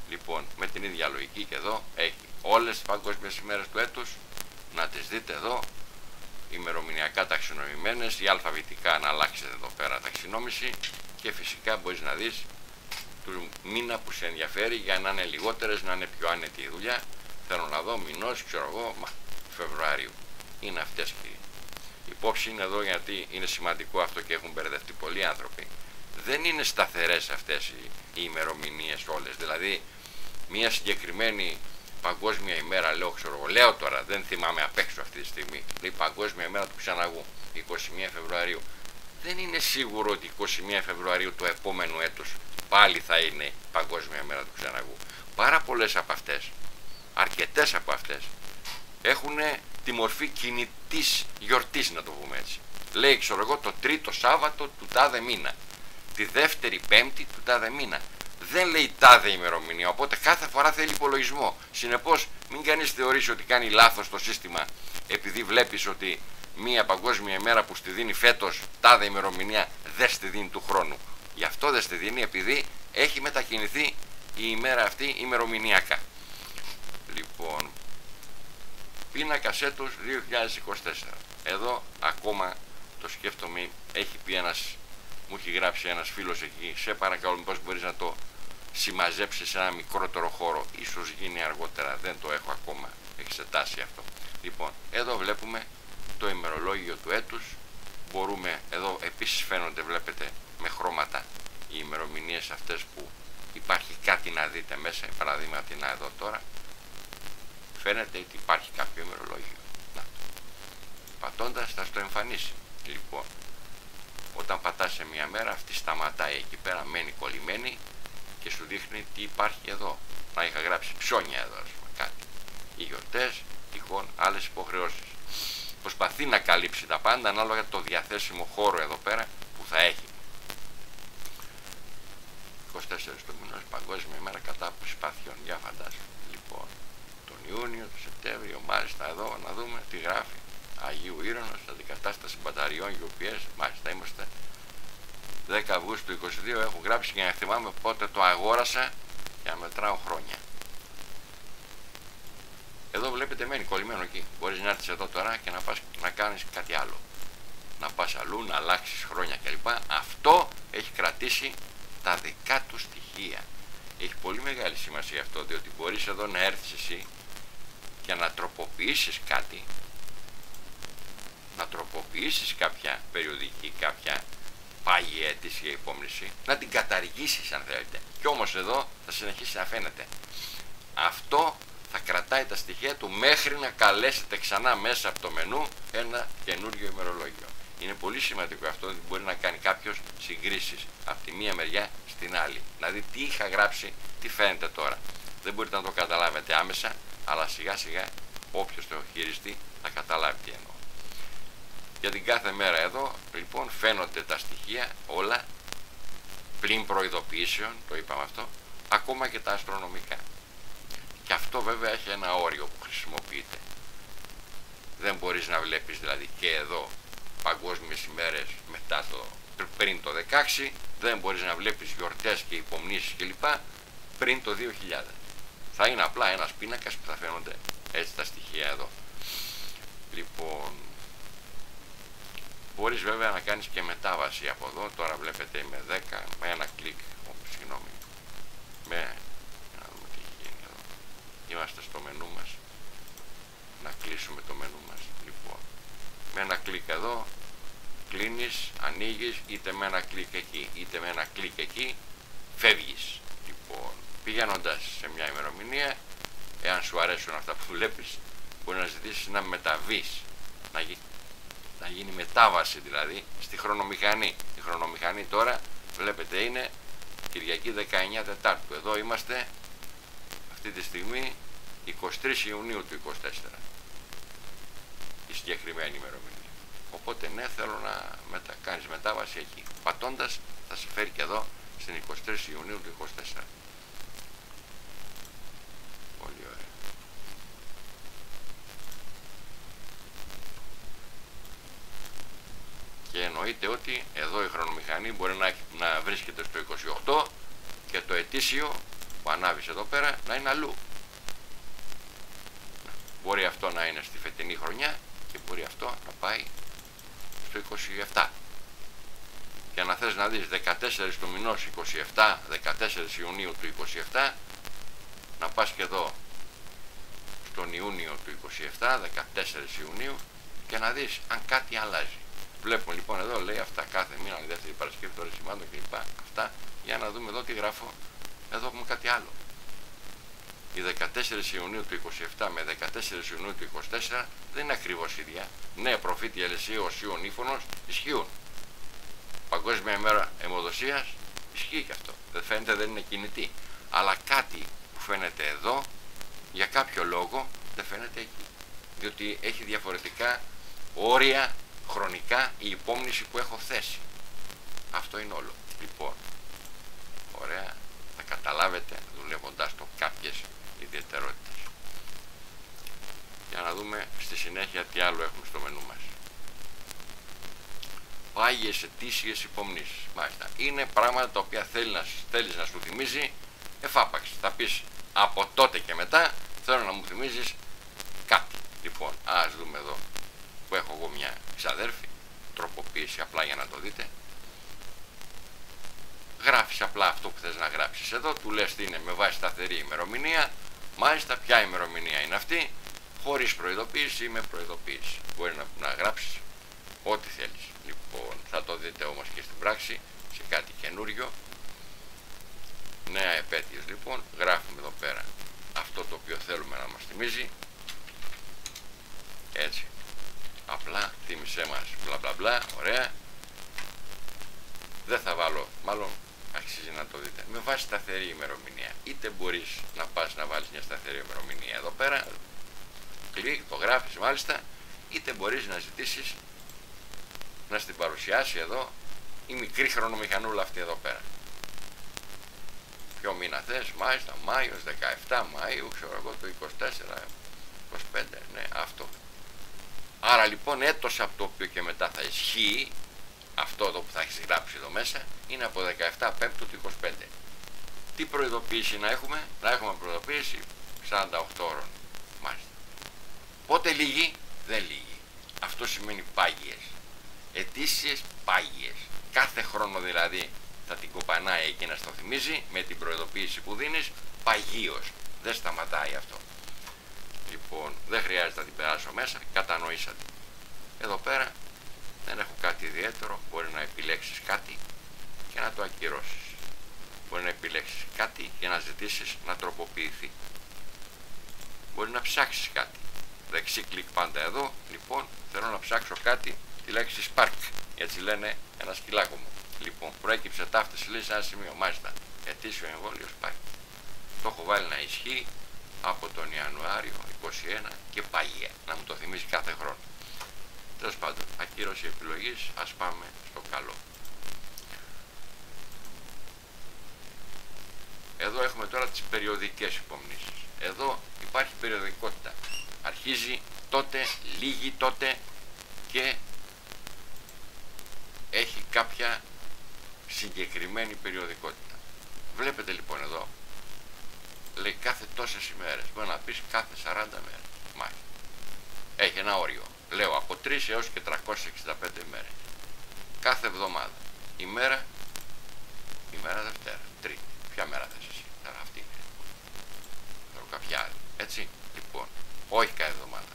Λοιπόν, με την ίδια λογική και εδώ έχει όλες τις παγκόσμιες ημέρες του έτους, να τις δείτε εδώ, ημερομηνιακά ταξινομημένες ή αλφαβητικά να αλλάξετε εδώ πέρα ταξινόμηση και φυσικά μπορείς να δεις του μήνα που σε ενδιαφέρει για να είναι λιγότερες, να είναι πιο άνετη η δουλειά. Θέλω να δω μηνός, ξέρω εγώ, Φεβρουαρίου. Είναι αυτές και υπόψη είναι εδώ γιατί είναι σημαντικό αυτό και έχουν μπερδευτεί πολλοί άνθρωποι. Δεν είναι σταθερές αυτές οι ημερομηνίες όλες. Δηλαδή, μια συγκεκριμένη παγκόσμια ημέρα, λέω τώρα, δεν θυμάμαι απ' έξω αυτή τη στιγμή, λέει παγκόσμια ημέρα του Ξαναγού, 21 Φεβρουαρίου. Δεν είναι σίγουρο ότι 21 Φεβρουαρίου του επόμενου έτους πάλι θα είναι παγκόσμια ημέρα του Ξαναγού. Πάρα πολλές από αυτές, αρκετές από αυτές, έχουν τη μορφή κινητής γιορτής, να το πούμε έτσι. Λέει, ξέρω εγώ, το τρίτο Σάββατο του τάδε μήνα, τη δεύτερη Πέμπτη του τάδε μήνα. Δεν λέει τάδε ημερομηνία, οπότε κάθε φορά θέλει υπολογισμό. Συνεπώς, μην κανείς θεωρήσει ότι κάνει λάθος το σύστημα επειδή βλέπεις ότι μία παγκόσμια ημέρα που στη δίνει φέτος τάδε ημερομηνία δεν στη δίνει του χρόνου. Γι' αυτό δεν στη δίνει, επειδή έχει μετακινηθεί η ημέρα αυτή ημερομηνιακά. Λοιπόν, πίνακας έτους 2024. Εδώ ακόμα το σκέφτομαι, έχει πει μου έχει γράψει ένας φίλος εκεί, σε παρακαλώ μήπως μπορείς να το συμμαζέψεις σε ένα μικρότερο χώρο, ίσως γίνει αργότερα, δεν το έχω ακόμα εξετάσει αυτό. Λοιπόν, εδώ βλέπουμε το ημερολόγιο του έτους μπορούμε, εδώ επίσης φαίνονται, βλέπετε, με χρώματα οι ημερομηνίες αυτές που υπάρχει κάτι να δείτε μέσα. Παραδείγματι, να εδώ τώρα φαίνεται ότι υπάρχει κάποιο ημερολόγιο. Να, πατώντας θα στο εμφανίσει. Λοιπόν, όταν πατάς σε μια μέρα, αυτή σταματάει εκεί πέρα, μένει κολλημένη και σου δείχνει τι υπάρχει εδώ. Να είχα γράψει ψώνια εδώ, ας πούμε, κάτι. Οι γιορτές, τυχόν άλλες υποχρεώσεις. Προσπαθεί να καλύψει τα πάντα ανάλογα το διαθέσιμο χώρο εδώ πέρα που θα έχει. 24 το μηνός, Παγκόσμια ημέρα κατά από συμπαθειών. Για φαντάζομαι. Λοιπόν, τον Ιούνιο, τον Σεπτέμβριο, μάλιστα εδώ να δούμε τι γράφει. Αγίου Ήρωνος, αντικατάσταση μπαταριών UPS. Μάλιστα, είμαστε 10 Αυγούστου 22. Έχω γράψει για να θυμάμαι πότε το αγόρασα για να μετράω χρόνια. Εδώ βλέπετε μένει κολλημένο εκεί. Μπορείς να έρθεις εδώ τώρα και να πας να κάνεις κάτι άλλο. Να πας αλλού, να αλλάξεις χρόνια κλπ. Αυτό έχει κρατήσει τα δικά του στοιχεία. Έχει πολύ μεγάλη σημασία αυτό, διότι μπορείς εδώ να έρθεις εσύ και να τροποποιήσεις κάτι, να τροποποιήσεις κάποια περιοδική, κάποια πάγια αίτηση υπόμνηση, να την καταργήσεις αν θέλετε. Και όμως εδώ θα συνεχίσει να φαίνεται. Αυτό θα κρατάει τα στοιχεία του μέχρι να καλέσετε ξανά μέσα από το μενού ένα καινούριο ημερολόγιο. Είναι πολύ σημαντικό αυτό, ότι μπορεί να κάνει κάποιος συγκρίσεις από τη μία μεριά στην άλλη. Να δει τι είχα γράψει, τι φαίνεται τώρα. Δεν μπορείτε να το καταλάβετε άμεσα, αλλά σιγά σιγά όποιος το χειριστεί θα καταλάβει τι εννοώ. Για την κάθε μέρα εδώ λοιπόν φαίνονται τα στοιχεία όλα, πλην προειδοποιήσεων, το είπαμε αυτό, ακόμα και τα αστρονομικά. Και αυτό βέβαια έχει ένα όριο που χρησιμοποιείται. Δεν μπορείς να βλέπεις δηλαδή και εδώ παγκόσμιες ημέρες μετά πριν το 16, δεν μπορείς να βλέπεις γιορτές και υπομνήσεις κλπ. Πριν το 2000. Θα είναι απλά ένας πίνακας που θα φαίνονται έτσι τα στοιχεία εδώ. Λοιπόν, μπορείς βέβαια να κάνεις και μετάβαση από εδώ. Τώρα βλέπετε είμαι 10 με ένα κλικ. Συγγνώμη. Να δούμε τι έχει γίνει εδώ. Είμαστε στο μενού μας. Να κλείσουμε το μενού μας. Λοιπόν, με ένα κλικ εδώ κλείνεις, ανοίγεις, είτε με ένα κλικ εκεί είτε με ένα κλικ εκεί φεύγεις. Λοιπόν, πηγαίνοντας σε μια ημερομηνία, εάν σου αρέσουν αυτά που βλέπεις, μπορεί να ζητήσεις να μεταβείς, να γίνει μετάβαση δηλαδή στη χρονομηχανή. Η χρονομηχανή τώρα βλέπετε είναι Κυριακή 19 Τετάρτου. Εδώ είμαστε αυτή τη στιγμή 23 Ιουνίου του 24, η συγκεκριμένη ημερομηνία. Οπότε ναι, θέλω να κάνεις μετάβαση εκεί. Πατώντας θα σε φέρει και εδώ στην 23 Ιουνίου του 24. Πολύ ωραία. Και εννοείται ότι εδώ η χρονομηχανή μπορεί να βρίσκεται στο 28 και το ετήσιο που ανάβεις εδώ πέρα να είναι αλλού. Μπορεί αυτό να είναι στη φετινή χρονιά και μπορεί αυτό να πάει στο 27. Και να θες να δεις 14 του μηνός 27, 14 Ιουνίου του 27, να πας και εδώ στον Ιούνιο του 27, 14 Ιουνίου, και να δεις αν κάτι αλλάζει. Βλέπουμε λοιπόν εδώ, λέει αυτά κάθε μήνα, η δεύτερη Παρασκευή των ρεσιμάτων κλπ. Αυτά, για να δούμε εδώ τι γράφω. Εδώ έχουμε κάτι άλλο. Η 14 Ιουνίου του 27 με 14 Ιουνίου του 24 δεν είναι ακριβώς ίδια. Ναι, προφήτη Ελεσίου, Οσίων, Ήφωνος ισχύουν. Παγκόσμια ημέρα αιμοδοσίας ισχύει και αυτό. Δεν φαίνεται, δεν είναι κινητή. Αλλά κάτι που φαίνεται εδώ, για κάποιο λόγο δεν φαίνεται εκεί. Διότι έχει διαφορετικά όρια χρονικά η υπόμνηση που έχω θέσει. Αυτό είναι όλο. Λοιπόν, ωραία, θα καταλάβετε δουλεύοντας το κάποιες ιδιαιτερότητες. Για να δούμε στη συνέχεια τι άλλο έχουμε στο μενού μας. Πάγιες ετήσιες υπομνήσεις. Μάλιστα. Είναι πράγματα τα οποία θέλεις να σου θυμίζει εφάπαξ. Θα πεις από τότε και μετά θέλω να μου θυμίζεις κάτι. Λοιπόν, ας δούμε εδώ που έχω εγώ μια ξαδέρφη, τροποποίηση απλά για να το δείτε. Γράφεις απλά αυτό που θες να γράψεις εδώ, του λες τι είναι με βάση σταθερή ημερομηνία. Μάλιστα, ποια ημερομηνία είναι αυτή, χωρίς προειδοποίηση ή με προειδοποίηση. Μπορεί να γράψεις ό,τι θέλεις. Λοιπόν, αλλάξει σε κάτι καινούριο. Νέα επέτειος λοιπόν, γράφουμε εδώ πέρα αυτό το οποίο θέλουμε να μας θυμίζει. Έτσι, απλά θύμισέ μας μπλα μπλα μπλα, ωραία. Δεν θα βάλω, μάλλον αξίζει να το δείτε, με βάση σταθερή ημερομηνία. Είτε μπορείς να πας να βάλεις μια σταθερή ημερομηνία εδώ πέρα, κλικ, το γράφεις μάλιστα, είτε μπορείς να ζητήσεις να στην παρουσιάσει εδώ η μικρή χρονομηχανούλα αυτή εδώ πέρα. Ποιο μήνα θες, μάλιστα, Μάιος, 17 Μαΐου, ξέρω εγώ, το 24, 25, ναι, αυτό. Άρα λοιπόν έτος από το οποίο και μετά θα ισχύει, αυτό εδώ που θα έχεις γράψει εδώ μέσα, είναι από 17 Πέμπτου του 25. Τι προειδοποίηση να έχουμε? Να έχουμε προειδοποίηση 48 ώρων, μάλιστα. Πότε λύγει? Δεν λύγει. Αυτό σημαίνει πάγιες. Ετήσιες πάγιες. Κάθε χρόνο δηλαδή θα την κοπανάει εκεί να στο θυμίζει με την προειδοποίηση που δίνεις παγίως. Δεν σταματάει αυτό. Λοιπόν, δεν χρειάζεται να την περάσω μέσα, κατανοήσατε. Εδώ πέρα δεν έχω κάτι ιδιαίτερο, μπορεί να επιλέξεις κάτι και να το ακυρώσεις. Μπορεί να επιλέξεις κάτι και να ζητήσεις να τροποποιηθεί. Μπορεί να ψάξεις κάτι. Δεξί κλικ πάντα εδώ, λοιπόν, θέλω να ψάξω κάτι, τη λέξη Spark, έτσι λένε ένα σκυλάκο μου. Λοιπόν, προέκυψε ταύτιση, λέει σε ένα σημείο, μάλιστα, ετήσιο εμβόλιο Spark. Το έχω βάλει να ισχύει από τον Ιανουάριο 21 και πάγια, να μου το θυμίσει κάθε χρόνο. Τέλος πάντων, ακύρωση επιλογής, ας πάμε στο καλό. Εδώ έχουμε τώρα τις περιοδικές υπομνήσεις. Εδώ υπάρχει περιοδικότητα. Αρχίζει τότε, λύγει τότε και έχει κάποια συγκεκριμένη περιοδικότητα. Βλέπετε λοιπόν εδώ, λέει κάθε τόσες ημέρες. Μπορεί να πεις κάθε 40 μέρες. Μάλιστα. Έχει ένα όριο. Λέω από 3 έως και 365 ημέρες. Κάθε εβδομάδα. Ημέρα Δευτέρα, Τρίτη. Ποια μέρα θες εσύ? Αυτή είναι. Θέλω κάποια άλλη. Έτσι. Λοιπόν, όχι κάθε εβδομάδα.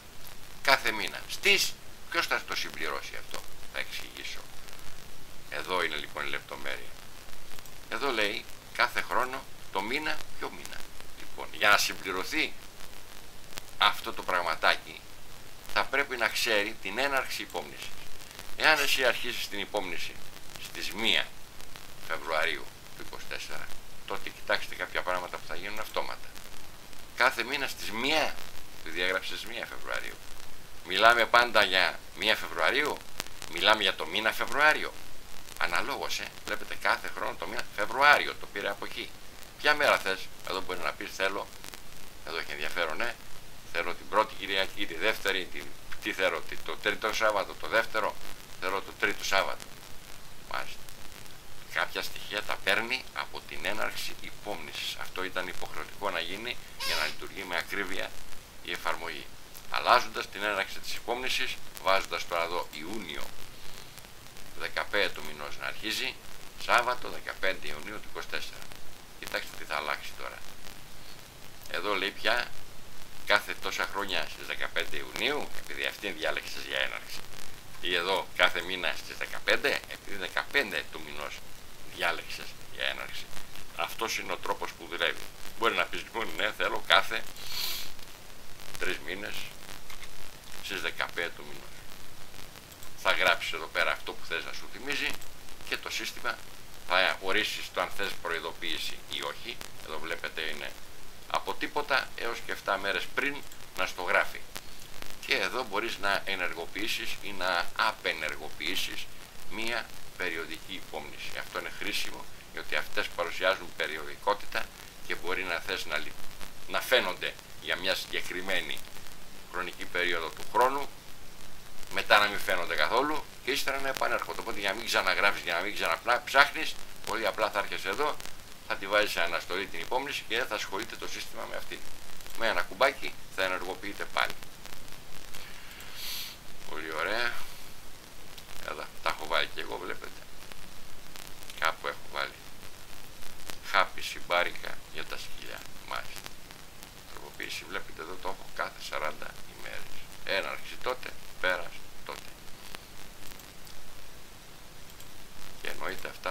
Κάθε μήνα. Στις, ποιος θα το συμπληρώσει αυτό? Θα εξηγήσω. Εδώ είναι λοιπόν η λεπτομέρεια. Εδώ λέει κάθε χρόνο το μήνα, ποιο μήνα. Λοιπόν, για να συμπληρωθεί αυτό το πραγματάκι θα πρέπει να ξέρει την έναρξη υπόμνησης. Εάν εσύ αρχίσεις την υπόμνηση στις 1 Φεβρουαρίου του 24, τότε κοιτάξτε κάποια πράγματα που θα γίνουν αυτόματα. Κάθε μήνα στις 1, του διαγράψεις 1 Φεβρουαρίου. Μιλάμε πάντα για 1 Φεβρουαρίου, μιλάμε για το μήνα Φεβρουάριο. Αναλόγως, βλέπετε κάθε χρόνο το μήνα Φεβρουάριο, το πήρε από εκεί. Ποια μέρα θες? Εδώ μπορεί να πεις θέλω, εδώ έχει ενδιαφέρον, ναι. Θέλω την πρώτη Κυριακή, τη δεύτερη, τι θέλω, το τρίτο Σάββατο, το δεύτερο, θέλω το τρίτο Σάββατο. Μάλιστα. Κάποια στοιχεία τα παίρνει από την έναρξη υπόμνησης. Αυτό ήταν υποχρεωτικό να γίνει για να λειτουργεί με ακρίβεια η εφαρμογή. Αλλάζοντας την έναρξη της υπόμνησης, βάζοντας τώρα εδώ Ιούνιο 15 του μηνός να αρχίζει, Σάββατο 15 Ιουνίου του 24. Κοιτάξτε τι θα αλλάξει τώρα. Εδώ λέει πια κάθε τόσα χρόνια στις 15 Ιουνίου, επειδή αυτή διάλεξες για έναρξη. Ή εδώ κάθε μήνα στις 15, επειδή 15 του μηνός διάλεξες για έναρξη. Αυτός είναι ο τρόπος που δουλεύει. Μπορεί να πεις λοιπόν, ναι, θέλω κάθε 3 μήνες στις 15 του μηνός. Θα γράψεις εδώ πέρα αυτό που θες να σου θυμίζει και το σύστημα θα ορίσεις το αν θες προειδοποίηση ή όχι. Εδώ βλέπετε είναι από τίποτα έως και 7 μέρες πριν να στο γράφει. Και εδώ μπορείς να ενεργοποιήσεις ή να απενεργοποιήσεις μία περιοδική υπόμνηση. Αυτό είναι χρήσιμο γιατί αυτές παρουσιάζουν περιοδικότητα και μπορεί να θες να φαίνονται για μια συγκεκριμένη χρονική περίοδο του χρόνου, μετά να μην φαίνονται καθόλου και ύστερα να επανέρχονται. Οπότε για να μην ξαναγράφεις, για να μην ξαναψάχνεις, πολύ απλά θα έρχεσαι εδώ, θα τη βάζεις σε αναστολή την υπόμνηση και δεν θα ασχολείται το σύστημα με αυτή. Με ένα κουμπάκι θα ενεργοποιείται πάλι. Πολύ ωραία. Εδώ τα έχω βάλει και εγώ, βλέπετε. Κάπου έχω βάλει χάπι συμπάρικα για τα σκυλιά. Μάλιστα. Τροποποίηση, βλέπετε εδώ το έχω κάθε 40 ημέρες. Έναρξη τότε, πέρας τότε. Και εννοείται αυτά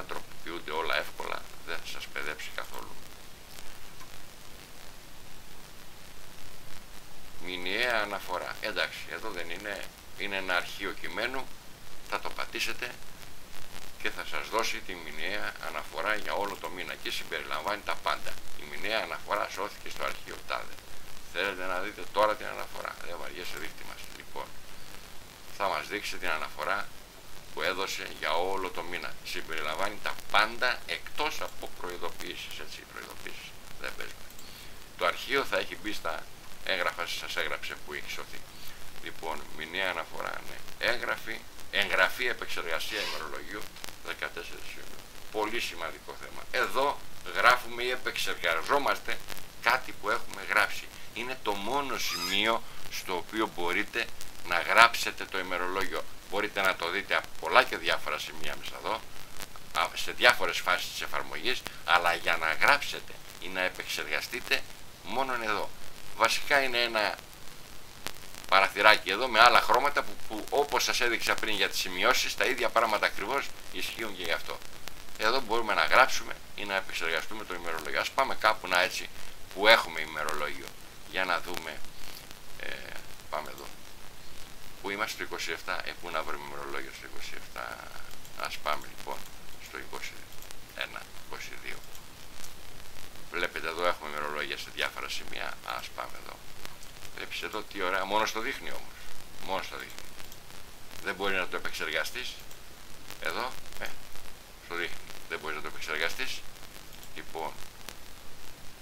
αναφορά. Εντάξει, εδώ δεν είναι, είναι ένα αρχείο κειμένου, θα το πατήσετε και θα σας δώσει τη μηνιαία αναφορά για όλο το μήνα και συμπεριλαμβάνει τα πάντα. Η μηνιαία αναφορά σώθηκε στο αρχείο τάδε. Θέλετε να δείτε τώρα την αναφορά, δεν βαριέσαι, δείχτη μας. Λοιπόν, θα μας δείξει την αναφορά που έδωσε για όλο το μήνα. Συμπεριλαμβάνει τα πάντα εκτός από προειδοποιήσεις, έτσι, προειδοποιήσεις δεν παίζουμε. Το αρχείο θα έχει μπει στα έγγραφα, σας έγραψε που έχει σωθεί. Λοιπόν, μηνιαία αναφορά, ναι. Εγγραφή επεξεργασία ημερολογίου 14 Ιουνίου. Πολύ σημαντικό θέμα. Εδώ γράφουμε ή επεξεργαζόμαστε κάτι που έχουμε γράψει. Είναι το μόνο σημείο στο οποίο μπορείτε να γράψετε το ημερολόγιο. Μπορείτε να το δείτε από πολλά και διάφορα σημεία μέσα εδώ, σε διάφορες φάσεις της εφαρμογής, αλλά για να γράψετε ή να επεξεργαστείτε μόνο εδώ. Βασικά είναι ένα παραθυράκι εδώ με άλλα χρώματα που όπως σας έδειξα πριν για τις σημειώσεις, τα ίδια πράγματα ακριβώς ισχύουν και γι' αυτό. Εδώ μπορούμε να γράψουμε ή να επεξεργαστούμε το ημερολόγιο. Ας πάμε κάπου να έτσι που έχουμε ημερολόγιο για να δούμε. Πάμε εδώ που είμαστε στο 27, πού να βρούμε ημερολόγιο στο 27. Ας πάμε λοιπόν στο 21, 22. Βλέπετε εδώ έχουμε ημερολόγια σε διάφορα σημεία. Ας πάμε εδώ. Βλέπεις εδώ τι ωραία, μόνο στο δείχνει όμως. Μόνο στο δείχνει. Δεν μπορεί να το επεξεργαστείς. Εδώ, στο δείχνει. Δεν μπορεί να το επεξεργαστείς. Λοιπόν,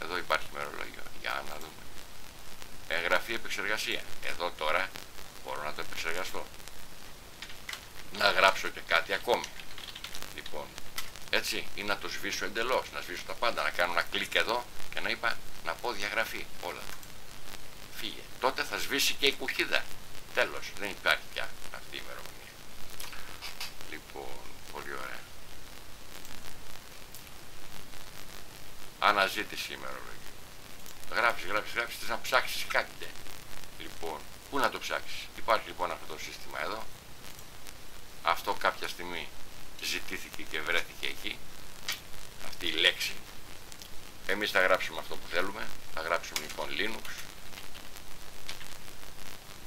εδώ υπάρχει ημερολόγιο. Για να δούμε. Εγγραφή επεξεργασία. Εδώ τώρα μπορώ να το επεξεργαστώ. Να γράψω και κάτι ακόμη. Λοιπόν, έτσι, ή να το σβήσω εντελώς. Να σβήσω τα πάντα. Να κάνω ένα κλικ εδώ και να είπα να πω διαγραφή. Όλα. Φύγε. Τότε θα σβήσει και η κουχίδα. Τέλος. Δεν υπάρχει πια αυτή η ημερομηνία. Λοιπόν, πολύ ωραία. Αναζήτηση ημερολογίου. Γράψεις, θες να ψάξεις κάτι. Λοιπόν, πού να το ψάξεις. Υπάρχει λοιπόν αυτό το σύστημα εδώ. Αυτό κάποια στιγμή ζητήθηκε και βρέθηκε εκεί. Αυτή η λέξη. Εμείς θα γράψουμε αυτό που θέλουμε. Θα γράψουμε λοιπόν Linux.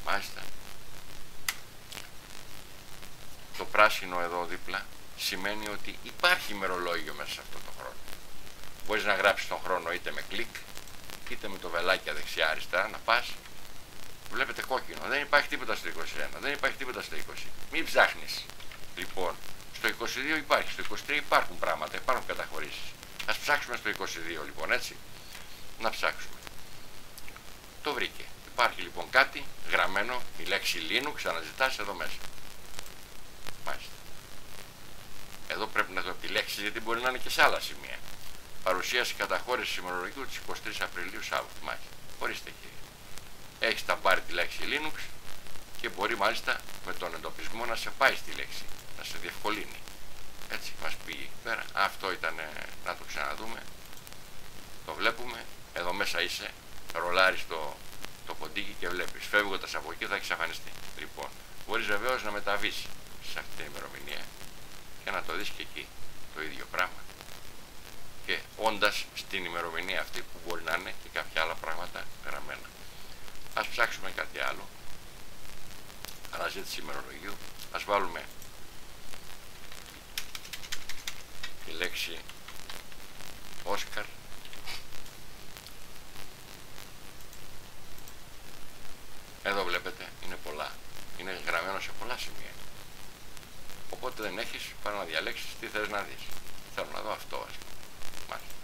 Μάλιστα. Το πράσινο εδώ δίπλα σημαίνει ότι υπάρχει ημερολόγιο μέσα σε αυτό το χρόνο. Μπορείς να γράψεις τον χρόνο είτε με κλικ, είτε με το βελάκι δεξιά αριστερά, να πας. Βλέπετε κόκκινο. Δεν υπάρχει τίποτα στο 21. Δεν υπάρχει τίποτα στο 20. Μην ψάχνεις. Λοιπόν, στο 22 υπάρχει. Στο 23 υπάρχουν πράγματα. Υπάρχουν καταχωρήσεις. Ας ψάξουμε στο 22 λοιπόν, έτσι. Να ψάξουμε. Το βρήκε. Υπάρχει λοιπόν κάτι γραμμένο, η λέξη Linux, αναζητάς εδώ μέσα. Μάλιστα. Εδώ πρέπει να το επιλέξεις γιατί μπορεί να είναι και σε άλλα σημεία. Παρουσίαση καταχώρηση ημερολογίου της 23 Απριλίου Σάββατο. Μάλιστα. Ορίστε κύριε. Έχεις τα πάρει τη λέξη Linux και μπορεί μάλιστα με τον εντοπισμό να σε πάει στη λέξη, να σε διευκολύνει. Έτσι μας πήγε εκεί πέρα. Αυτό ήταν, να το ξαναδούμε. Το βλέπουμε. Εδώ μέσα είσαι. Ρολάρεις το ποντίκι και βλέπεις. Φεύγοντας από εκεί θα έχει εξαφανιστεί. Λοιπόν, μπορείς βεβαίως να μεταβείς σε αυτή την ημερομηνία και να το δεις και εκεί το ίδιο πράγμα. Και όντας στην ημερομηνία αυτή που μπορεί να είναι και κάποια άλλα πράγματα γραμμένα. Ας ψάξουμε κάτι άλλο. Αναζήτηση ημερολογίου. Ας βάλουμε τη λέξη Όσκαρ. Εδώ βλέπετε είναι πολλά. Είναι γραμμένο σε πολλά σημεία. Οπότε δεν έχεις παρά να διαλέξεις τι θες να δεις. Θέλω να δω αυτό, ας πούμε. Μάλιστα.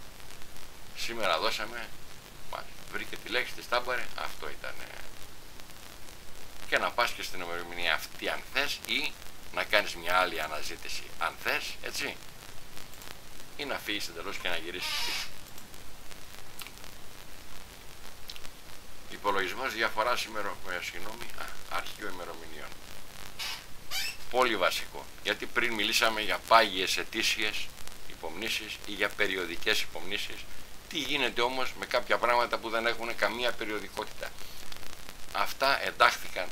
Σήμερα δώσαμε. Μάλιστα. Βρήκε τη λέξη, τη τάμπαρε. Αυτό ήταν. Και να πας και στην ημερομηνία αυτή αν θες, ή να κάνεις μια άλλη αναζήτηση αν θες, έτσι, ή να φύγεις εντελώς και να γυρίσεις πίσω. Υπολογισμός διαφοράς αρχείο ημερομηνιών. Πολύ βασικό, γιατί πριν μιλήσαμε για πάγιες ετήσιες υπομνήσεις ή για περιοδικές υπομνήσεις. Τι γίνεται όμως με κάποια πράγματα που δεν έχουν καμία περιοδικότητα. Αυτά εντάχθηκαν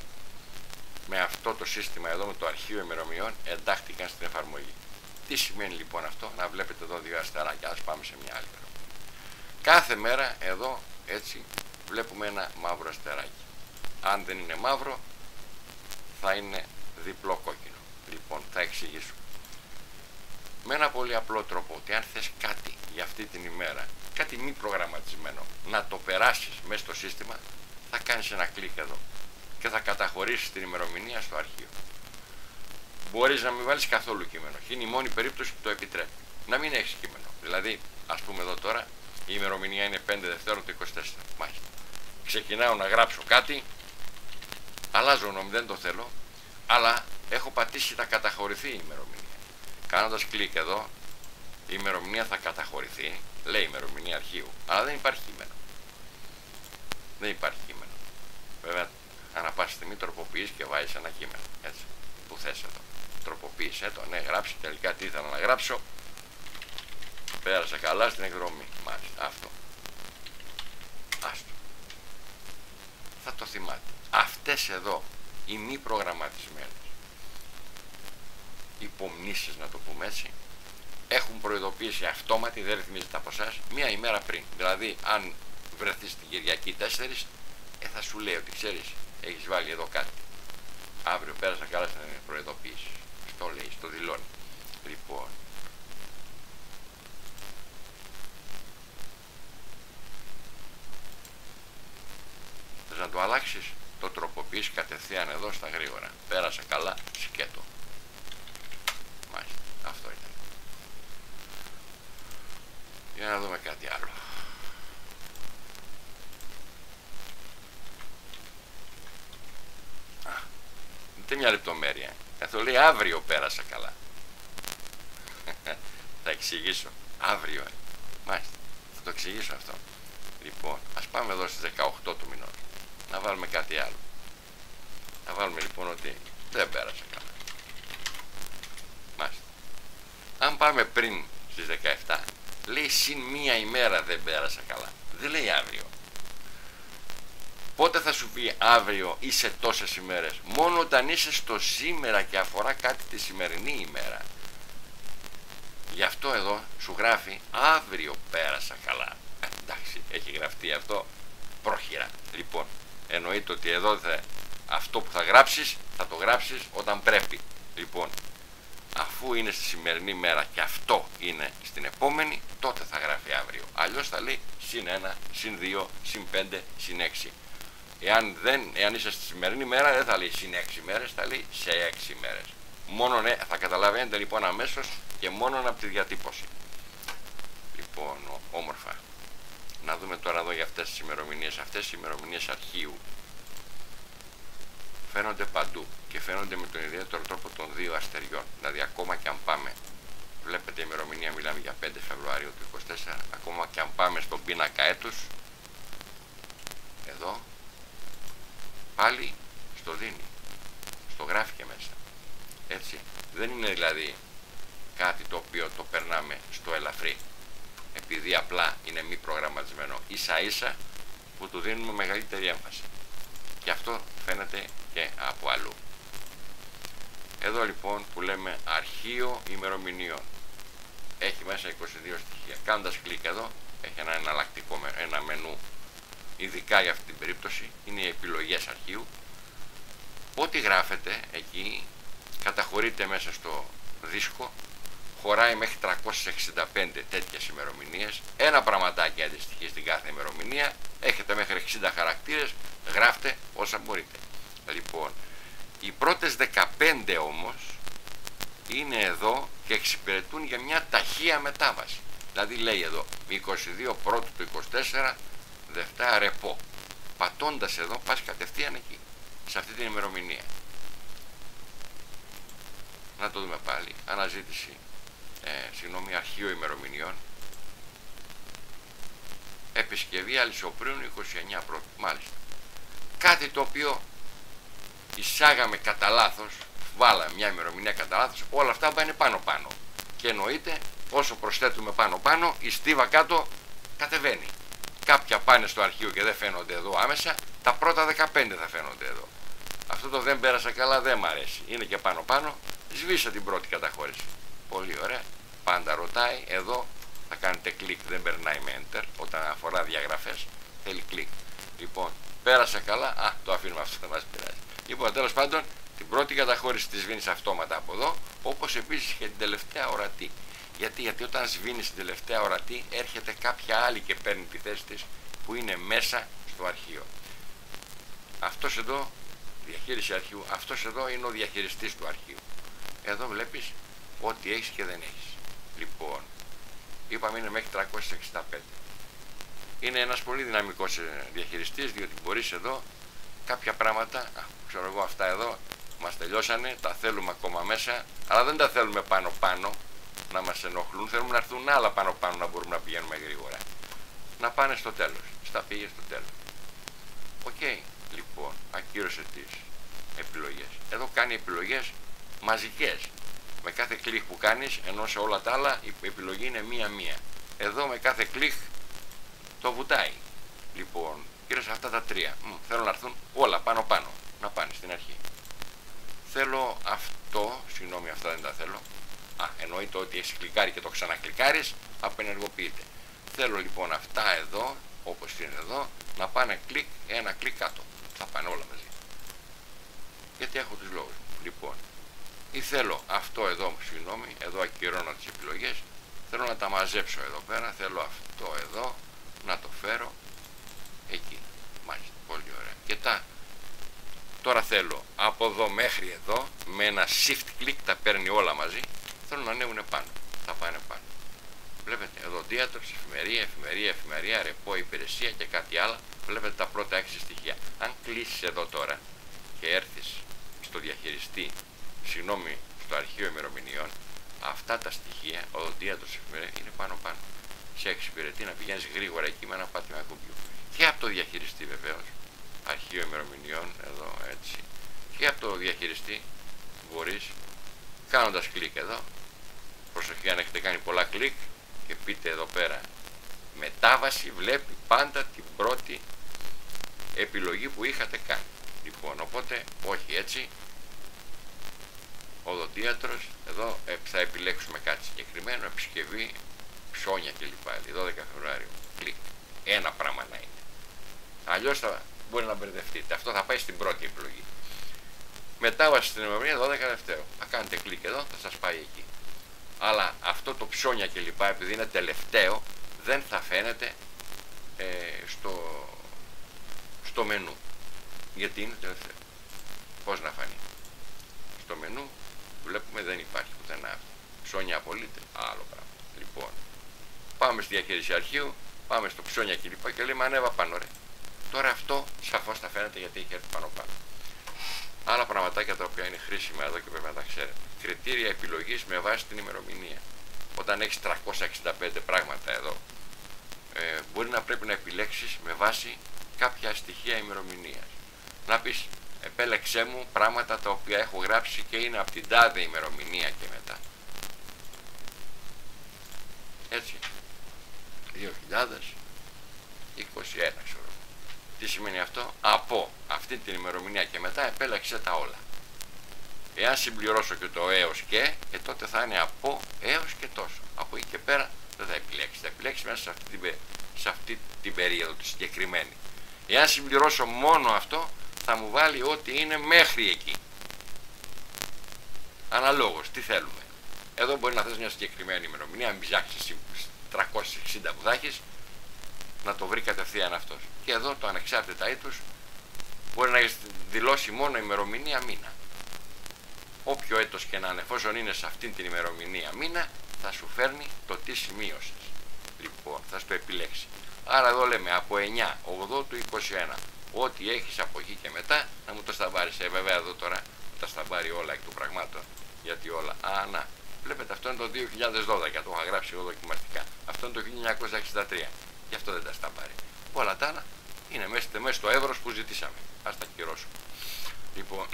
με αυτό το σύστημα εδώ, με το αρχείο ημερομηνιών, εντάχθηκαν στην εφαρμογή. Τι σημαίνει λοιπόν αυτό? Να βλέπετε εδώ δύο αστεράκια. Ας πάμε σε μια άλλη ημερομηνία. Κάθε μέρα εδώ έτσι βλέπουμε ένα μαύρο αστεράκι. Αν δεν είναι μαύρο, θα είναι διπλό κόκκινο. Λοιπόν, θα εξηγήσω. Με ένα πολύ απλό τρόπο, ότι αν θες κάτι για αυτή την ημέρα, κάτι μη προγραμματισμένο, να το περάσεις μέσα στο σύστημα, θα κάνεις ένα κλικ εδώ και θα καταχωρήσεις την ημερομηνία στο αρχείο. Μπορείς να μην βάλεις καθόλου κείμενο. Είναι η μόνη περίπτωση που το επιτρέπει. Να μην έχεις κείμενο. Δηλαδή, ας πούμε εδώ τώρα, η ημερομηνία είναι 5 Δευτέρων του 24. Μάλιστα. Ξεκινάω να γράψω κάτι, αλλάζω όνομα, δεν το θέλω, αλλά έχω πατήσει να καταχωρηθεί η ημερομηνία. Κάνοντας κλικ εδώ, η ημερομηνία θα καταχωρηθεί, λέει ημερομηνία αρχείου, αλλά δεν υπάρχει κείμενο. Δεν υπάρχει κείμενο. Βέβαια, ανά πάση στιγμή τροποποιείς και βάζεις ένα κείμενο. Έτσι, που θες εδώ. Τροποποίησέ το, ναι, γράψει τελικά τι ήθελα να γράψω. Πέρασα καλά στην εκδρομή. Μάλιστα, αυτό. Άστο. Θα το θυμάται. Αυτές εδώ, οι μη προγραμματισμένες υπομνήσεις, να το πούμε έτσι, έχουν προειδοποίηση αυτόματη, δεν ρυθμίζεται από εσάς, μία ημέρα πριν. Δηλαδή, αν βρεθείς την Κυριακή 4, θα σου λέει ότι ξέρεις, έχεις βάλει εδώ κάτι. Αύριο πέρασα καλά στην προειδοποίηση. Στο λέει, στο δηλώνει. Λοιπόν, θες να το αλλάξεις, το τροποποιείς κατευθείαν εδώ στα γρήγορα. Πέρασα καλά, σκέτο. Μάλιστα, αυτό ήταν. Για να δούμε κάτι άλλο. Δείτε μια λεπτομέρεια. Καθώς λέει αύριο πέρασα καλά. Θα εξηγήσω. Αύριο. Μάλιστα. Θα το εξηγήσω αυτό. Λοιπόν, ας πάμε εδώ στις 18 του μηνός. Να βάλουμε κάτι άλλο. Να βάλουμε λοιπόν ότι δεν πέρασα καλά. Μάλιστα. Αν πάμε πριν στις 17, λέει συν μία ημέρα δεν πέρασα καλά. Δεν λέει αύριο. Πότε θα σου πει αύριο ή σε τόσες ημέρες? Μόνο όταν είσαι στο σήμερα και αφορά κάτι τη σημερινή ημέρα. Γι' αυτό εδώ σου γράφει αύριο πέρασα καλά. Εντάξει, έχει γραφτεί αυτό πρόχειρα. Λοιπόν, εννοείται ότι εδώ αυτό που θα γράψεις, θα το γράψεις όταν πρέπει. Λοιπόν, αφού είναι στη σημερινή μέρα και αυτό είναι στην επόμενη, τότε θα γράφει αύριο. Αλλιώς θα λέει συν 1, συν 2, συν 5, συν 6. Εάν είσαι στη σημερινή μέρα, δεν θα λέει συν 6 μέρες, θα λέει σε 6 μέρες. Μόνο ναι, θα καταλαβαίνετε λοιπόν αμέσως και μόνο από τη διατύπωση. Λοιπόν, όμορφα. Να δούμε τώρα εδώ για αυτές τις ημερομηνίες. Αυτές οι ημερομηνίες αρχείου φαίνονται παντού και φαίνονται με τον ιδιαίτερο τρόπο των δύο αστεριών. Δηλαδή, ακόμα και αν πάμε, βλέπετε η ημερομηνία, μιλάμε για 5 Φεβρουαρίου του 24, ακόμα και αν πάμε στον πίνακα έτους, εδώ, πάλι στο δίνει, στο γράφει και μέσα. Έτσι, δεν είναι δηλαδή κάτι το οποίο το περνάμε στο ελαφρύ, επειδή απλά είναι μη προγραμματισμένο, ίσα ίσα που του δίνουμε μεγαλύτερη έμφαση. Και αυτό φαίνεται και από αλλού. Εδώ λοιπόν που λέμε αρχείο ημερομηνιών, έχει μέσα 22 στοιχεία. Κάνοντας κλικ εδώ, έχει ένα εναλλακτικό, ένα μενού ειδικά για αυτή την περίπτωση, είναι οι επιλογές αρχείου. Ό,τι γράφεται εκεί καταχωρείται μέσα στο δίσκο, χωράει μέχρι 365 τέτοιες ημερομηνίες, ένα πραγματάκι αντιστοιχεί στην κάθε ημερομηνία, έχετε μέχρι 60 χαρακτήρες, γράφτε όσα μπορείτε. Λοιπόν, οι πρώτες 15 όμως είναι εδώ και εξυπηρετούν για μια ταχεία μετάβαση. Δηλαδή λέει εδώ 22 πρώτου του 24, Δευτέρα ρεπό. Πατώντας εδώ πας κατευθείαν εκεί, σε αυτή την ημερομηνία. Να το δούμε πάλι. Αναζήτηση, αρχείο ημερομηνιών. Επισκευή Αλυσοπρίων 29 πρώτου. Μάλιστα. Κάτι το οποίο εισάγαμε κατά λάθος, βάλαμε μια ημερομηνία κατά λάθος, όλα αυτά πάνε πάνω-πάνω. Και εννοείται, όσο προσθέτουμε πάνω-πάνω, η στίβα κάτω κατεβαίνει. Κάποια πάνε στο αρχείο και δεν φαίνονται εδώ άμεσα, τα πρώτα 15 θα φαίνονται εδώ. Αυτό το δεν πέρασα καλά δεν μ' αρέσει. Είναι και πάνω-πάνω, σβήσα την πρώτη καταχώρηση. Πολύ ωραία. Πάντα ρωτάει, εδώ θα κάνετε κλικ, δεν περνάει με enter, όταν αφορά διαγραφές, θέλει κλικ. Λοιπόν, πέρασα καλά, Το αφήνουμε αυτό, δεν μας πειράζει. Λοιπόν, τέλος πάντων, την πρώτη καταχώρηση τη σβήνεις αυτόματα από εδώ, όπως επίσης και την τελευταία ορατή. Γιατί όταν σβήνεις την τελευταία ορατή, έρχεται κάποια άλλη και παίρνει τη θέση της που είναι μέσα στο αρχείο. Αυτός εδώ, διαχείριση αρχείου, αυτός εδώ είναι ο διαχειριστής του αρχείου. Εδώ βλέπεις ό,τι έχεις και δεν έχεις. Λοιπόν, είπαμε είναι μέχρι 365. Είναι ένας πολύ δυναμικός διαχειριστής, διότι μπορείς εδώ κάποια πράγματα, ξέρω εγώ, αυτά εδώ μας τελειώσανε, τα θέλουμε ακόμα μέσα, αλλά δεν τα θέλουμε πάνω-πάνω να μας ενοχλούν, θέλουμε να έρθουν άλλα πάνω-πάνω να μπορούμε να πηγαίνουμε γρήγορα. Να πάνε στο τέλος, στα πήγε στο τέλος. Οκ, λοιπόν, ακύρωσε τις επιλογές. Εδώ κάνει επιλογές μαζικές. Με κάθε κλικ που κάνεις, ενώ σε όλα τα άλλα η επιλογή είναι μία-μία. Εδώ με κάθε κλικ το βουτάει. Λοιπόν, κοίταξε αυτά τα τρία. Θέλω να έρθουν όλα πάνω-πάνω, να πάνε στην αρχή. Θέλω αυτό, συγγνώμη, αυτά δεν τα θέλω. Εννοείται ότι έχεις κλικάρει και το ξανακλικάρεις, απενεργοποιείται. Θέλω λοιπόν αυτά εδώ, όπως είναι εδώ, να πάνε κλικ, ένα κλικ κάτω. Θα πάνε όλα μαζί. Γιατί έχω τους λόγους μου. Λοιπόν, ή θέλω αυτό εδώ, συγγνώμη, εδώ ακυρώνω τις επιλογές. Θέλω να τα μαζέψω εδώ πέρα, θέλω αυτό εδώ, να το φέρω εκεί. Μάλιστα, πολύ ωραία. Και τώρα θέλω από εδώ μέχρι εδώ, με ένα shift click τα παίρνει όλα μαζί. Θέλω να ανέβουν πάνω, θα πάνε πάνω. Βλέπετε εδώ διάτρος, εφημερία, ρεπό, υπηρεσία και κάτι άλλο. Βλέπετε τα πρώτα 6 στοιχεία. Αν κλείσεις εδώ τώρα και έρθεις στο διαχειριστή, συγγνώμη, στο αρχείο ημερομηνιών, αυτά τα στοιχεία, οδοντίατρος, εφημερία, είναι πάνω-πάνω. Σε εξυπηρετεί να πηγαίνεις γρήγορα εκεί με ένα πάτημα κουμπιού. Και από το διαχειριστή βεβαίως, αρχείο ημερομηνιών, εδώ έτσι. Και από το διαχειριστή μπορείς, κάνοντας κλικ εδώ, προσοχή αν έχετε κάνει πολλά κλικ και πείτε εδώ πέρα μετάβαση, βλέπει πάντα την πρώτη επιλογή που είχατε κάνει. Λοιπόν, οπότε όχι έτσι, οδοντίατρος, εδώ θα επιλέξουμε κάτι συγκεκριμένο, επισκευή, ψώνια κλπ. 12 Φεβρουάριο, κλικ, ένα πράγμα να είναι. Αλλιώς θα μπορεί να μπερδευτείτε. Αυτό θα πάει στην πρώτη επιλογή. Μετάβαση στην ημερομηνία 12 Δευτέρου. Θα κάνετε κλικ εδώ, θα σας πάει εκεί. Αλλά αυτό το ψώνια κλπ. Επειδή είναι τελευταίο, δεν θα φαίνεται στο μενού. Γιατί είναι τελευταίο. Πώς να φανεί? Στο μενού βλέπουμε δεν υπάρχει πουθενά αυτό. Ψώνια απολύτε, άλλο πράγμα. Λοιπόν, πάμε στη διαχείριση αρχείου, πάμε στο ψώνια κλπ. Και λέμε ανέβα πάνω ρε. Τώρα αυτό σαφώς θα φαίνεται γιατί έχει έρθει πάνω. Άλλα πραγματάκια τα οποία είναι χρήσιμα εδώ και πρέπει να τα ξέρετε. Κριτήρια επιλογής με βάση την ημερομηνία. Όταν έχεις 365 πράγματα εδώ, μπορεί να πρέπει να επιλέξεις με βάση κάποια στοιχεία ημερομηνίας. Να πεις, επέλεξέ μου πράγματα τα οποία έχω γράψει και είναι από την τάδε ημερομηνία και μετά. Έτσι. 2021 ξέρω. Τι σημαίνει αυτό? Από αυτή την ημερομηνία και μετά επέλεξε τα όλα. Εάν συμπληρώσω και το έως και, τότε θα είναι από έως και τόσο. Από εκεί και πέρα δεν θα επιλέξει. Θα επιλέξει μέσα σε αυτή την περίοδο τη συγκεκριμένη. Εάν συμπληρώσω μόνο αυτό, θα μου βάλει ό,τι είναι μέχρι εκεί. Αναλόγως, τι θέλουμε. Εδώ μπορεί να θες μια συγκεκριμένη ημερομηνία, αν ψάξεις 360 που θα έχεις, να το βρει κατευθείαν αυτός. Και εδώ το ανεξάρτητα ήτους μπορεί να έχεις δηλώσει μόνο ημερομηνία μήνα. Όποιο έτος και να είναι, εφόσον είναι σε αυτήν την ημερομηνία μήνα, θα σου φέρνει το τι σημείωσες. Λοιπόν, θα σου το επιλέξει. Άρα εδώ λέμε από 9, 8 του 21, ό,τι έχεις από εκεί και μετά να μου το σταμπάρεις. Βέβαια εδώ τώρα τα σταμπάρει όλα εκ του πραγμάτων. Γιατί όλα, να, βλέπετε αυτό είναι το 2012, το είχα γράψει εγώ δοκιμαστικά. Αυτό είναι το 1963. Γι' αυτό δεν τα σταμπάρει. Όλα τα άλλα είναι μέσα στο εύρος που ζητήσαμε. Ας τα κυρώσω. Λοιπόν,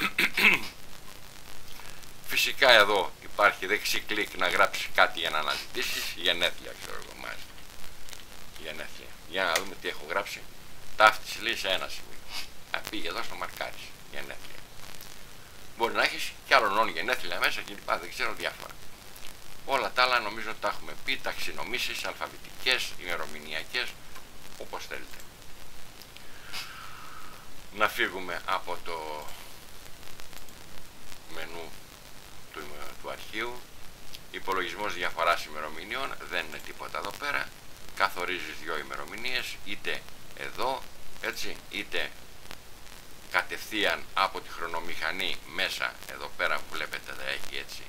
φυσικά εδώ υπάρχει δεξί κλικ να γράψει κάτι για να αναζητήσεις. Γενέθλια, ξέρω εγώ, μάλιστα. Γενέθλια. Για να δούμε τι έχω γράψει. Ταύτιση λέει σε ένα σημείο. Πήγε εδώ στο μαρκάρις. Γενέθλια. Μπορεί να έχεις κι άλλων γενέθλια μέσα και λοιπά. Δεν ξέρω διάφορα. Όλα τα άλλα νομίζω ότι τα έχουμε πει. Ταξινομήσεις, αλφαβητικές, ημερομηνιακές, όπως θέλετε. να φύγουμε από το μενού του αρχείου. Υπολογισμός διαφοράς ημερομηνιών, δεν είναι τίποτα εδώ πέρα. Καθορίζεις δύο ημερομηνίες, είτε εδώ, έτσι, είτε κατευθείαν από τη χρονομηχανή μέσα εδώ πέρα που βλέπετε θα έχει έτσι,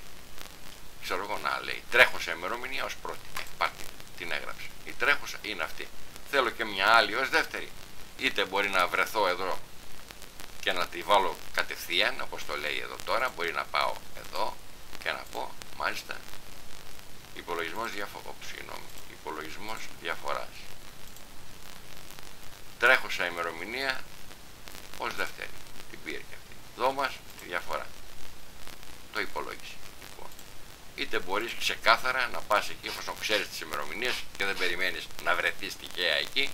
ξέρω εγώ να λέει τρέχουσα ημερομηνία ως πρώτη, πάρτε την έγραψε, η τρέχουσα είναι αυτή, θέλω και μια άλλη ως δεύτερη, είτε μπορεί να βρεθώ εδώ και να τη βάλω κατευθείαν όπως το λέει εδώ τώρα, μπορεί να πάω εδώ και να πω μάλιστα υπολογισμός διαφοράς, τρέχουσα ημερομηνία ως δεύτερη, την πήρε και αυτή. Δω μας τη διαφορά. Το υπολόγισε. Λοιπόν, είτε μπορείς ξεκάθαρα να πας εκεί, εφόσον ξέρεις τις ημερομηνίες και δεν περιμένεις να βρεθείς τυχαία εκεί,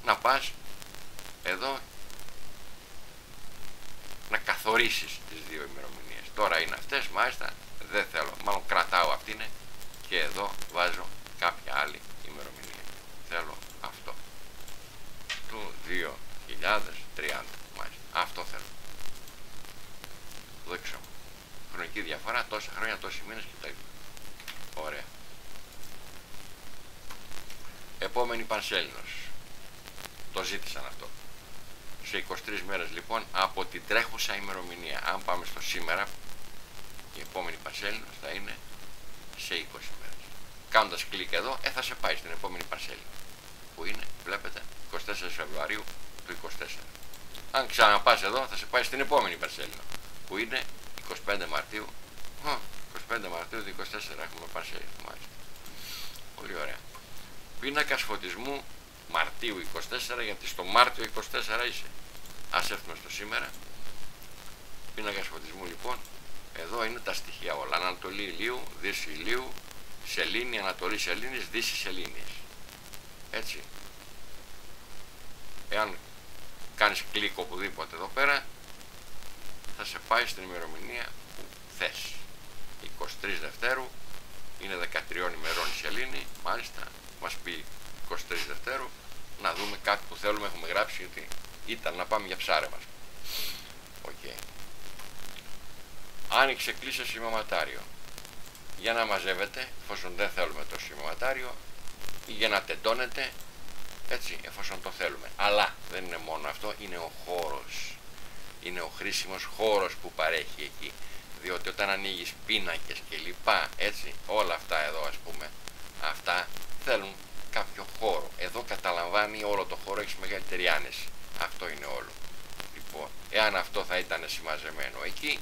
να πας εδώ να καθορίσεις τις δύο ημερομηνίες. Τώρα είναι αυτές, μάλιστα, δεν θέλω, μάλλον κρατάω αυτήν και εδώ βάζω κάποια άλλη ημερομηνία. Θέλω αυτό. Του 2030. Αυτό θέλω. Δείξω. Χρονική διαφορά, τόσα χρόνια, τόσοι μήνες κτλ. Ωραία. Επόμενη Πανσέλινος. Το ζήτησαν αυτό. Σε 23 μέρες λοιπόν από την τρέχουσα ημερομηνία. Αν πάμε στο σήμερα, η επόμενη Πανσέλινος θα είναι σε 20 μέρες. Κάνοντας κλικ εδώ, θα σε πάει στην επόμενη Πανσέλινο. Που είναι, βλέπετε, 24 Φεβρουαρίου του 24. Αν ξαναπάς εδώ θα σε πάει στην επόμενη Πανσέλινο που είναι 25 Μαρτίου 25 Μαρτίου του 24 έχουμε Πανσέλινο μάλιστα. Πολύ ωραία. Πίνακας φωτισμού Μαρτίου 24, γιατί στο Μάρτιο 24 είσαι. Ας έρθουμε στο σήμερα. Πίνακας φωτισμού λοιπόν, εδώ είναι τα στοιχεία όλα. Ανατολή ηλίου, δύση ηλίου, σελήνη, ανατολή σελήνης, δύση σελήνης. Έτσι. Εάν κάνεις κλικ οπουδήποτε εδώ πέρα, θα σε πάει στην ημερομηνία που θες. 23 Δευτέρου, είναι 13 ημερών η σελήνη, μάλιστα, μας πει 23 Δευτέρου, να δούμε κάτι που θέλουμε, έχουμε γράψει, γιατί ήταν να πάμε για ψάρεμα. Okay. Άνοιξε κλείσε σημειωματάριο. Για να μαζεύετε, εφόσον δεν θέλουμε το σημειωματάριο, ή για να τεντώνετε, έτσι, εφόσον το θέλουμε. Αλλά δεν είναι μόνο αυτό, είναι ο χώρος. Είναι ο χρήσιμος χώρος που παρέχει εκεί. Διότι όταν ανοίγεις πίνακες και λοιπά, έτσι, όλα αυτά εδώ ας πούμε, αυτά θέλουν κάποιο χώρο. Εδώ καταλαμβάνει όλο το χώρο, έχει μεγαλύτερη άνεση. Αυτό είναι όλο. Λοιπόν, εάν αυτό θα ήταν συμμαζεμένο εκεί,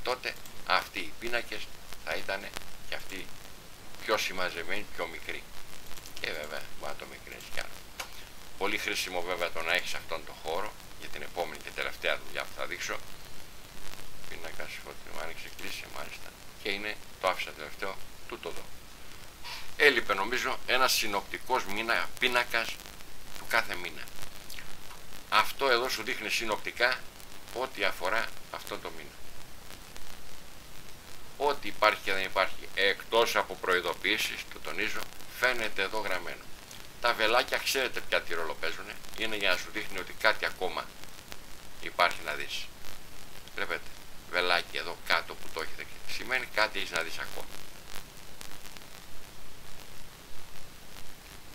τότε αυτοί οι πίνακες θα ήταν και αυτοί πιο συμμαζεμένοι, πιο μικροί. Και βέβαια, μπορεί να το μικρύνεις κι άλλο. Πολύ χρήσιμο βέβαια το να έχεις αυτόν τον χώρο για την επόμενη και τελευταία δουλειά που θα δείξω. Πίνακας φωτεινού, άνοιξε, κλείσε μάλιστα. Και είναι, το άφησα τελευταίο, τούτο εδώ. Έλειπε νομίζω ένας συνοπτικός πίνακας του κάθε μήνα. Αυτό εδώ σου δείχνει συνοπτικά ό,τι αφορά αυτό το μήνα. Ό,τι υπάρχει και δεν υπάρχει, εκτός από προειδοποιήσεις, το τονίζω, φαίνεται εδώ γραμμένο. Τα βελάκια ξέρετε ποια τι ρόλο παίζουν, είναι για να σου δείχνει ότι κάτι ακόμα υπάρχει να δεις. Βλέπετε, βελάκι εδώ κάτω που το έχετε, σημαίνει κάτι έχεις να δεις ακόμα.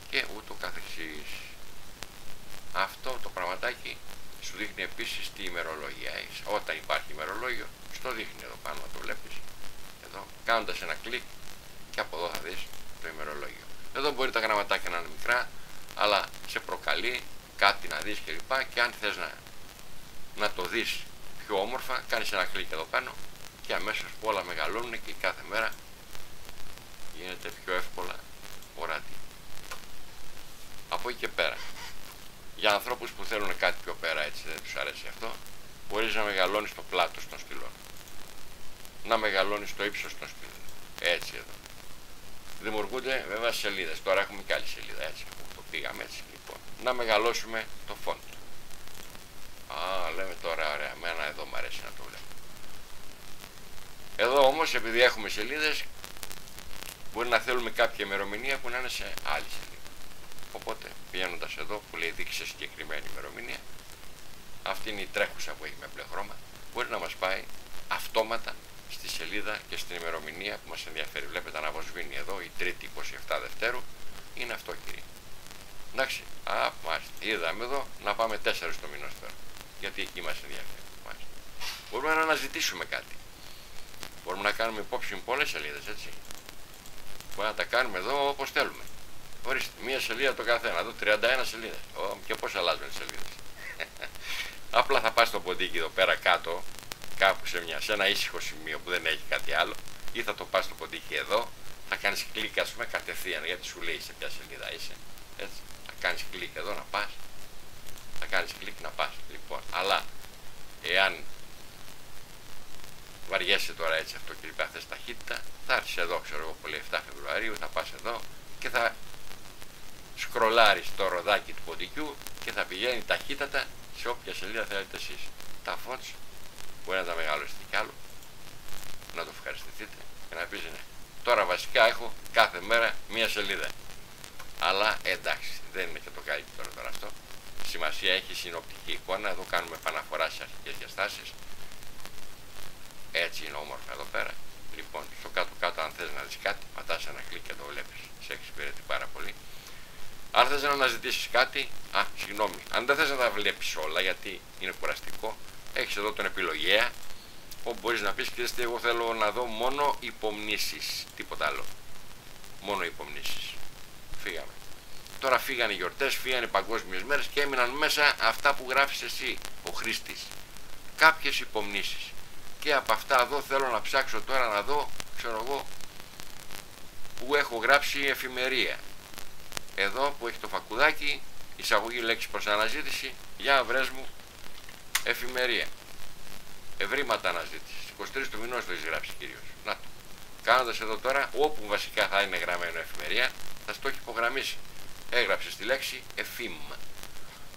Και ούτω καθεξής. Αυτό το πραγματάκι σου δείχνει επίσης τι ημερολόγια έχεις. Όταν υπάρχει ημερολόγιο, στο δείχνει εδώ πάνω, να το βλέπεις. Εδώ, κάνοντας ένα κλικ και από εδώ θα δεις το ημερολόγιο. Εδώ μπορεί τα γραμματάκια να είναι μικρά, αλλά σε προκαλεί κάτι να δεις κλπ. Και αν θες να το δεις πιο όμορφα, κάνεις ένα κλικ εδώ πάνω και αμέσως όλα μεγαλώνουν και κάθε μέρα γίνεται πιο εύκολα ορατή. Από εκεί και πέρα, για ανθρώπους που θέλουν κάτι πιο πέρα, έτσι δεν τους αρέσει αυτό, μπορείς να μεγαλώνεις το πλάτος των σπηλών, να μεγαλώνεις το ύψος των σπηλών, έτσι εδώ. Δημιουργούνται βέβαια σελίδες, τώρα έχουμε και άλλη σελίδα, έτσι, το πήγαμε έτσι, λοιπόν. Να μεγαλώσουμε το font. Λέμε τώρα, ωραία, εμένα εδώ μου αρέσει να το βλέπω. Εδώ όμως, επειδή έχουμε σελίδες, μπορεί να θέλουμε κάποια ημερομηνία που να είναι σε άλλη σελίδα. Οπότε, πηγαίνοντας εδώ που λέει δείξε συγκεκριμένη ημερομηνία, αυτή είναι η τρέχουσα που έχει με μπλε χρώμα, μπορεί να μας πάει αυτόματα στη σελίδα και στην ημερομηνία που μας ενδιαφέρει. Βλέπετε να βοσβήνει εδώ η 3η 27 Δευτέρου, είναι αυτό κύριε. Εντάξει, μάλιστα, είδαμε εδώ να πάμε 4 στο μηνός τώρα, γιατί εκεί μας ενδιαφέρει. Μάλιστα. Μπορούμε να αναζητήσουμε κάτι. Μπορούμε να κάνουμε υπόψη πολλές σελίδες, έτσι. Μπορούμε να τα κάνουμε εδώ όπως θέλουμε. Ορίστε, μία σελίδα το καθένα, εδώ 31 σελίδες. Και πώς αλλάζουν οι σελίδες. Απλά θα πας στο ποντίκι εδώ πέρα κάτω, κάπου σε ένα ήσυχο σημείο που δεν έχει κάτι άλλο, ή θα το πας στο ποντίκι εδώ, θα κάνεις κλικ, ας πούμε, κατευθείαν, γιατί σου λέει σε ποια σελίδα είσαι. Έτσι. Θα κάνεις κλικ εδώ να πας, θα κάνεις κλικ να πας. Λοιπόν, αλλά εάν βαριέσαι τώρα έτσι αυτό και λοιπά, θες ταχύτητα, θα έρθεις εδώ, ξέρω εγώ, πολύ 7 Φεβρουαρίου, θα πας εδώ και θα σκρολάρεις το ροδάκι του ποντικού και θα πηγαίνει ταχύτατα σε όποια σελίδα θέλετε εσείς. Τα fonts μπορεί να τα μεγαλώσετε κι άλλο, να το ευχαριστηθείτε και να πεις ναι. Τώρα βασικά έχω κάθε μέρα μία σελίδα. Αλλά εντάξει, δεν είναι και το καλύτερο τώρα αυτό. Σημασία έχει συνοπτική εικόνα. Εδώ κάνουμε επαναφορά σε αρχικές διαστάσεις. Έτσι είναι όμορφα εδώ πέρα. Λοιπόν, στο κάτω-κάτω, αν θες να δεις κάτι, πατάς ένα κλικ και το βλέπεις. Σε εξυπηρετεί πάρα πολύ. Αν θες να αναζητήσεις κάτι, συγγνώμη, αν δεν θες να τα βλέπεις όλα γιατί είναι κουραστικό, έχεις εδώ τον επιλογέα, όπου μπορείς να πεις, ξέρετε, εγώ θέλω να δω μόνο υπομνήσεις, τίποτα άλλο. Μόνο υπομνήσεις. Φύγαμε. Τώρα φύγανε οι γιορτές, φύγανε οι παγκόσμιες μέρες και έμειναν μέσα αυτά που γράφεις εσύ, ο χρήστης. Κάποιες υπομνήσεις. Και από αυτά εδώ θέλω να ψάξω τώρα να δω, ξέρω εγώ, που έχω γράψει εφημερία. Εδώ που έχει το φακουδάκι, εισαγωγή λέξη προς αναζήτηση, για βρες μου εφημερία. Ευρήματα αναζήτησης. 23 του μηνός το έχεις γράψει κυρίως. Να το. Κάνοντας εδώ τώρα, όπου βασικά θα είναι γραμμένο εφημερία, θα στο έχει υπογραμμίσει. Έγραψε τη λέξη εφήμ.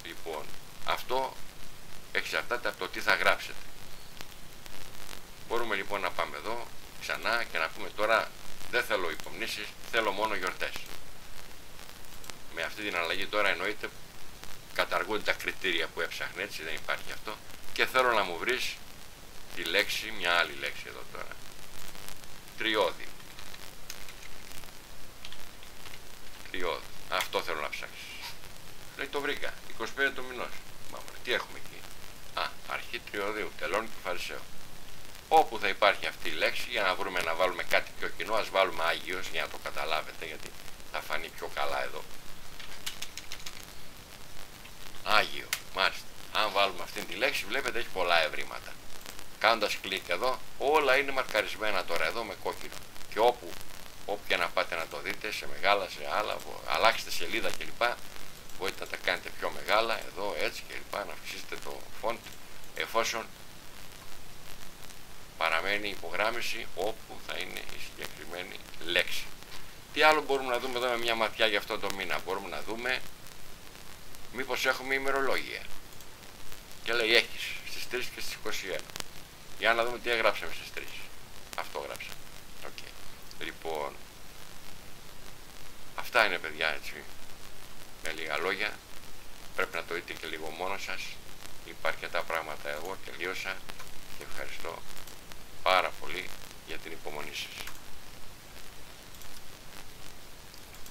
Λοιπόν, αυτό εξαρτάται από το τι θα γράψετε. Μπορούμε λοιπόν να πάμε εδώ ξανά και να πούμε τώρα δεν θέλω υπομνήσεις, θέλω μόνο γιορτές. Με αυτή την αλλαγή τώρα εννοείται καταργούνται τα κριτήρια που έψαχνε, έτσι δεν υπάρχει αυτό. Και θέλω να μου βρεις τη λέξη, μια άλλη λέξη εδώ τώρα. Τριώδη. Τριώδη. Αυτό θέλω να ψάξεις. Λέει το βρήκα. 25 του μηνός. Τι έχουμε εκεί. Αρχή τριωδίου. Τελώνη του Φαρισαίου. Όπου θα υπάρχει αυτή η λέξη, για να βρούμε να βάλουμε κάτι πιο κοινό, ας βάλουμε Άγιος για να το καταλάβετε, γιατί θα φανεί πιο καλά εδώ. Άγιο. Μάλιστα. Αν βάλουμε αυτή τη λέξη, βλέπετε έχει πολλά ευρήματα. Κάνοντας κλικ εδώ, όλα είναι μαρκαρισμένα τώρα εδώ με κόκκινο. Και όποια να πάτε να το δείτε, σε μεγάλα, σε άλλα, αλλάξτε σελίδα κλπ. Μπορείτε να τα κάνετε πιο μεγάλα, εδώ έτσι κλπ. Να αυξήσετε το font, εφόσον παραμένει η υπογράμμιση όπου θα είναι η συγκεκριμένη λέξη. Τι άλλο μπορούμε να δούμε εδώ με μια ματιά για αυτό το μήνα? Μπορούμε να δούμε μήπως έχουμε ημερολόγια. Και λέει έχεις στις 3 και στις 21. Για να δούμε τι έγραψαμε στις 3. Αυτό γράψαμε. Okay. Λοιπόν, αυτά είναι παιδιά, έτσι, με λίγα λόγια. Πρέπει να το δείτε και λίγο μόνο σας. Υπάρχει αρκετά πράγματα, εγώ τελείωσα και ευχαριστώ πάρα πολύ για την υπομονή σας.